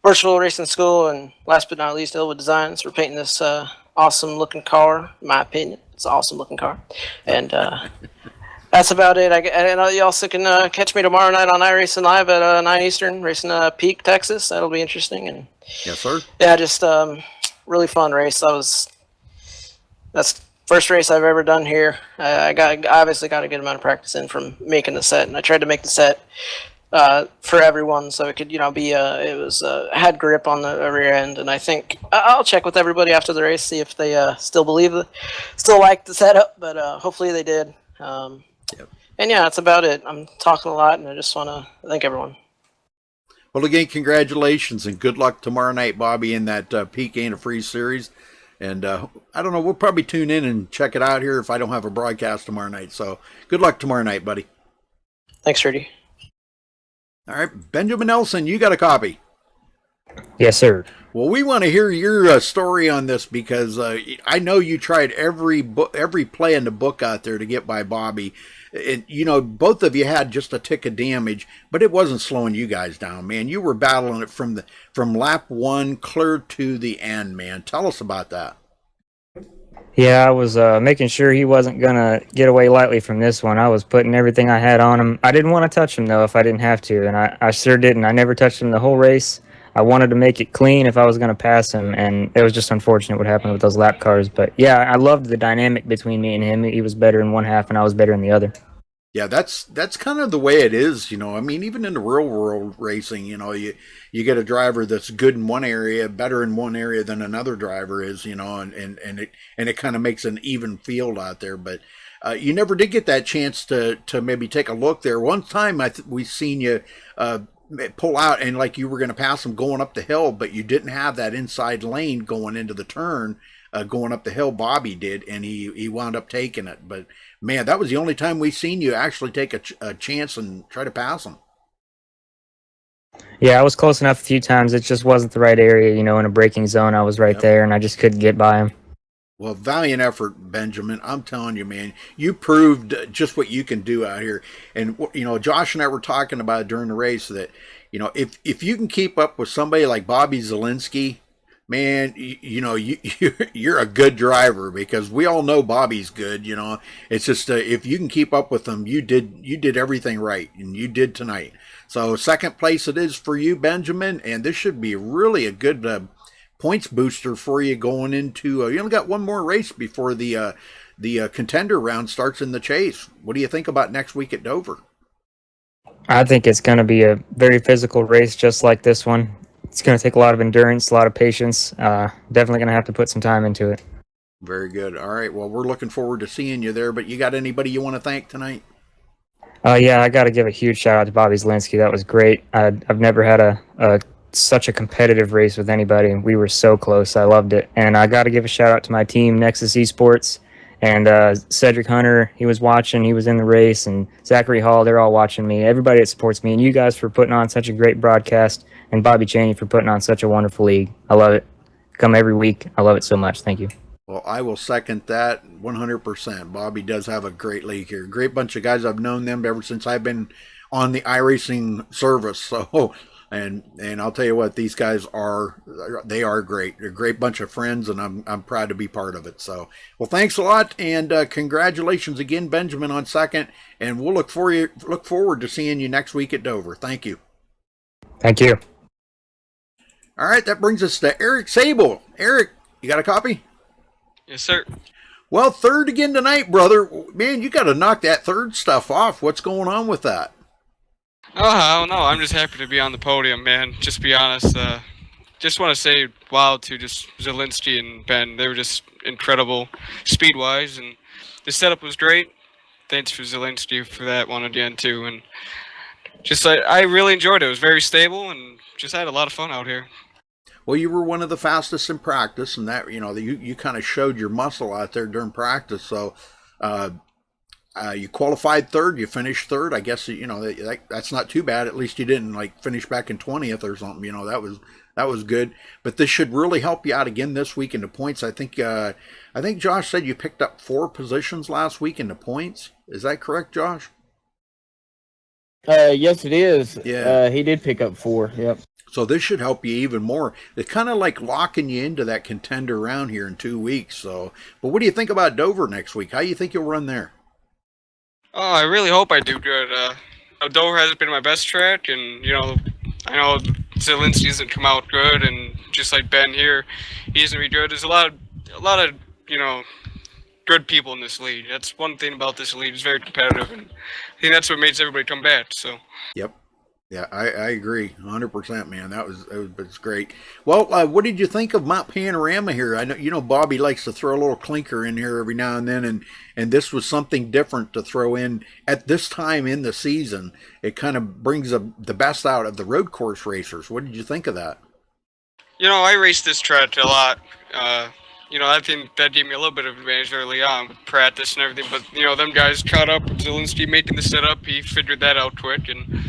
Virtual Racing School, and last but not least, Elwood Designs for painting this awesome looking car. In my opinion, it's an awesome looking car. And that's about it. I know you also can catch me tomorrow night on iRacing Live at 9 Eastern, racing Peak, Texas. That'll be interesting. And Yes, sir. yeah, just really fun race. That's first race I've ever done here. I obviously got a good amount of practice in from making the set, and I tried to make the set for everyone so it could be had grip on the rear end. And I think I'll check with everybody after the race, see if they still like the setup, but hopefully they did. Yep. And yeah, that's about it. I'm talking a lot, and I just want to thank everyone. Well, again, congratulations and good luck tomorrow night, Bobby, in that Peak Ain't a Free series. And I don't know, we'll probably tune in and check it out here if I don't have a broadcast tomorrow night. So good luck tomorrow night, buddy. Thanks, Rudy. All right, Benjamin Nelson, you got a copy. Yes, sir. Well, we want to hear your story on this because I know you tried every play in the book out there to get by Bobby. And, both of you had just a tick of damage, but it wasn't slowing you guys down, man. You were battling it from lap 1 clear to the end, man. Tell us about that. Yeah, I was making sure he wasn't going to get away lightly from this one. I was putting everything I had on him. I didn't want to touch him, though, if I didn't have to, and I sure didn't. I never touched him the whole race. I wanted to make it clean if I was going to pass him, and it was just unfortunate what happened with those lap cars. But, yeah, I loved the dynamic between me and him. He was better in one half, and I was better in the other. Yeah, that's kind of the way it is, I mean, even in the real world racing, you get a driver that's good in one area, better in one area than another driver is, and it kind of makes an even field out there. But you never did get that chance to maybe take a look there. One time we seen you pull out and like you were going to pass him going up the hill, but you didn't have that inside lane going into the turn. Going up the hill, Bobby did, and he wound up taking it. But man, that was the only time we seen you actually take a chance and try to pass him. Yeah, I was close enough a few times. It just wasn't the right area, in a braking zone. I was right there, and I just couldn't get by him. Well, valiant effort, Benjamin. I'm telling you, man, you proved just what you can do out here. And, Josh and I were talking about it during the race that, if you can keep up with somebody like Bobby Zielinski, man, you're a good driver because we all know Bobby's good. It's just if you can keep up with him, you did everything right, and you did tonight. So second place it is for you, Benjamin, and this should be really a good points booster for you going into. You only got one more race before the contender round starts in the Chase. What do you think about next week at Dover? I think it's going to be a very physical race, just like this one. It's going to take a lot of endurance, a lot of patience. Definitely going to have to put some time into it. Very good. All right. Well, we're looking forward to seeing you there. But you got anybody you want to thank tonight? Yeah, I got to give a huge shout out to Bobby Zielinski. That was great. I've never had such a competitive race with anybody. We were so close. I loved it. And I got to give a shout out to my team, Nexus Esports, and Cedric Hunter. He was watching. He was in the race. And Zachary Hall, they're all watching me. Everybody that supports me. And you guys for putting on such a great broadcast. And Bobby Chaney for putting on such a wonderful league. I love it. Come every week. I love it so much. Thank you. Well, I will second that 100%. Bobby does have a great league here. Great bunch of guys. I've known them ever since I've been on the iRacing service. So, and I'll tell you what, these guys are great. They're a great bunch of friends, and I'm proud to be part of it. So, well, thanks a lot, and congratulations again, Benjamin, on second. And we'll look forward to seeing you next week at Dover. Thank you. Thank you. All right, that brings us to Eric Sable. Eric, you got a copy? Yes, sir. Well, third again tonight, brother. Man, you got to knock that third stuff off. What's going on with that? Oh, I don't know. I'm just happy to be on the podium, man. Just be honest. Just want to say wow to just Zielinski and Ben. They were just incredible speed-wise, and the setup was great. Thanks for Zielinski for that one again, too. And just I really enjoyed it. It was very stable, and just had a lot of fun out here. Well, you were one of the fastest in practice, and that you kind of showed your muscle out there during practice. So you qualified third, you finished third. I guess that's not too bad. At least you didn't finish back in 20th or something. That was good. But this should really help you out again this week in the points. I think Josh said you picked up 4 positions last week in the points. Is that correct, Josh? Yes, it is. Yeah. He did pick up 4. Yep. So this should help you even more. It's kind of like locking you into that contender round here in 2 weeks. So, but what do you think about Dover next week? How do you think you'll run there? Oh, I really hope I do good. Dover hasn't been my best track, and I know Zelensky doesn't come out good, and just like Ben here, he doesn't be good. There's a lot of good people in this league. That's one thing about this league; it's very competitive, and I think that's what makes everybody come back. So. Yep. Yeah, I agree, 100%, man. It's great. Well, what did you think of Mount Panorama here? I know, Bobby likes to throw a little clinker in here every now and then, and this was something different to throw in at this time in the season. It kind of brings the best out of the road course racers. What did you think of that? I raced this track a lot. I think that gave me a little bit of advantage early on with practice and everything. But them guys caught up with Zelensky making the setup. He figured that out quick, and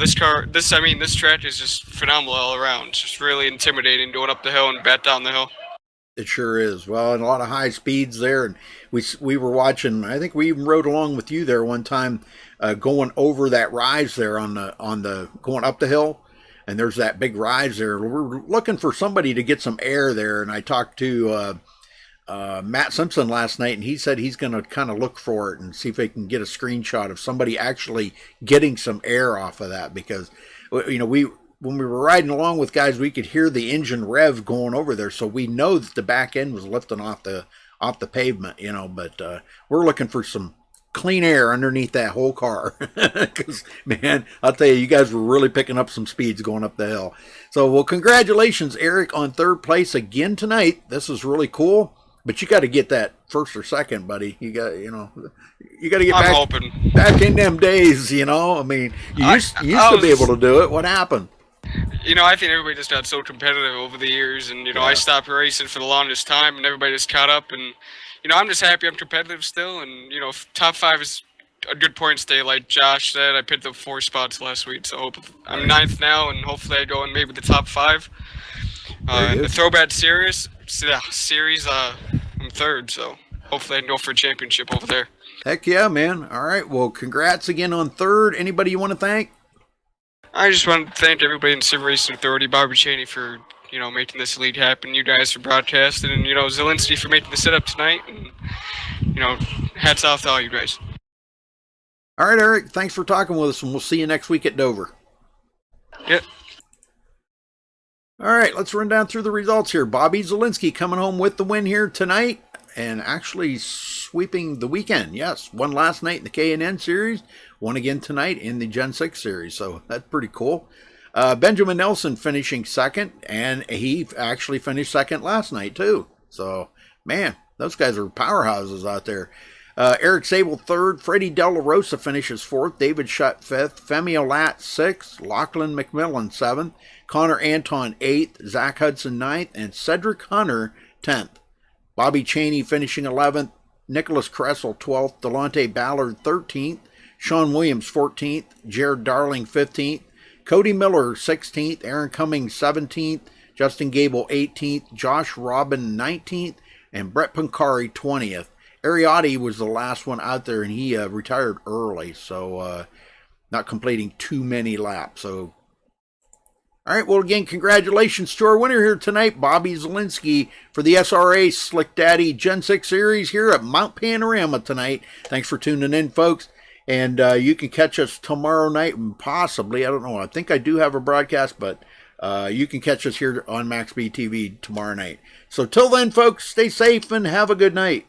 this track is just phenomenal all around. It's just really intimidating going up the hill and bat down the hill. It sure is. Well, and a lot of high speeds there, and we were watching. I think we even rode along with you there one time, going over that rise there on the going up the hill. And there's that big rise there. We're looking for somebody to get some air there. And I talked to Matt Simpson last night, and he said he's going to kind of look for it and see if he can get a screenshot of somebody actually getting some air off of that. Because, when we were riding along with guys, we could hear the engine rev going over there. So we know that the back end was lifting off the pavement, But we're looking for some clean air underneath that whole car, because man, I'll tell you guys were really picking up some speeds going up the hill. So, well, congratulations, Eric, on third place again tonight. This is really cool, but you got to get that first or second, buddy. You got to get back in them days. I mean, you used to be able to do it. What happened? I think everybody just got so competitive over the years, and I stopped racing for the longest time, and everybody just caught up. And I'm just happy I'm competitive still, and top 5 is a good point stay. Like Josh said, I picked up 4 spots last week, so I'm 9th now, and hopefully I go in maybe the top 5. The Throwback Series, I'm 3rd, so hopefully I can go for a championship over there. Heck yeah, man! All right, well, congrats again on 3rd. Anybody you want to thank? I just want to thank everybody in Sim Racing Authority, Bobby Cheney for making this league happen, you guys for broadcasting, and Zelensky for making the setup tonight, and hats off to all you guys. All right, Eric, thanks for talking with us, and we'll see you next week at Dover. Yep. All right, let's run down through the results here. Bobby Zelensky coming home with the win here tonight, and actually sweeping the weekend. Yes, won last night in the K&N Series, won again tonight in the Gen 6 Series, so that's pretty cool. Benjamin Nelson finishing 2nd, and he actually finished 2nd last night too. So, man, those guys are powerhouses out there. Eric Sable 3rd, Freddie De La Rosa finishes 4th, David Shutt 5th, Femi Olat 6th, Lachlan McMillan 7th, Connor Anton 8th, Zach Hudson 9th, and Cedric Hunter 10th. Bobby Cheney finishing 11th, Nicholas Kressel 12th, Delonte Ballard 13th, Sean Williams 14th, Jared Darling 15th, Cody Miller 16th, Aaron Cummings 17th, Justin Gable 18th, Josh Robin 19th, and Brett Pancari 20th. Ariotti was the last one out there, and he retired early, so not completing too many laps. So, all right, well, again, congratulations to our winner here tonight, Bobby Zelensky, for the SRA Slick Daddy Gen 6 Series here at Mount Panorama tonight. Thanks for tuning in, folks. And you can catch us tomorrow night, and possibly, I don't know, I think I do have a broadcast, but you can catch us here on MaxSpeedTV tomorrow night. So till then, folks, stay safe and have a good night.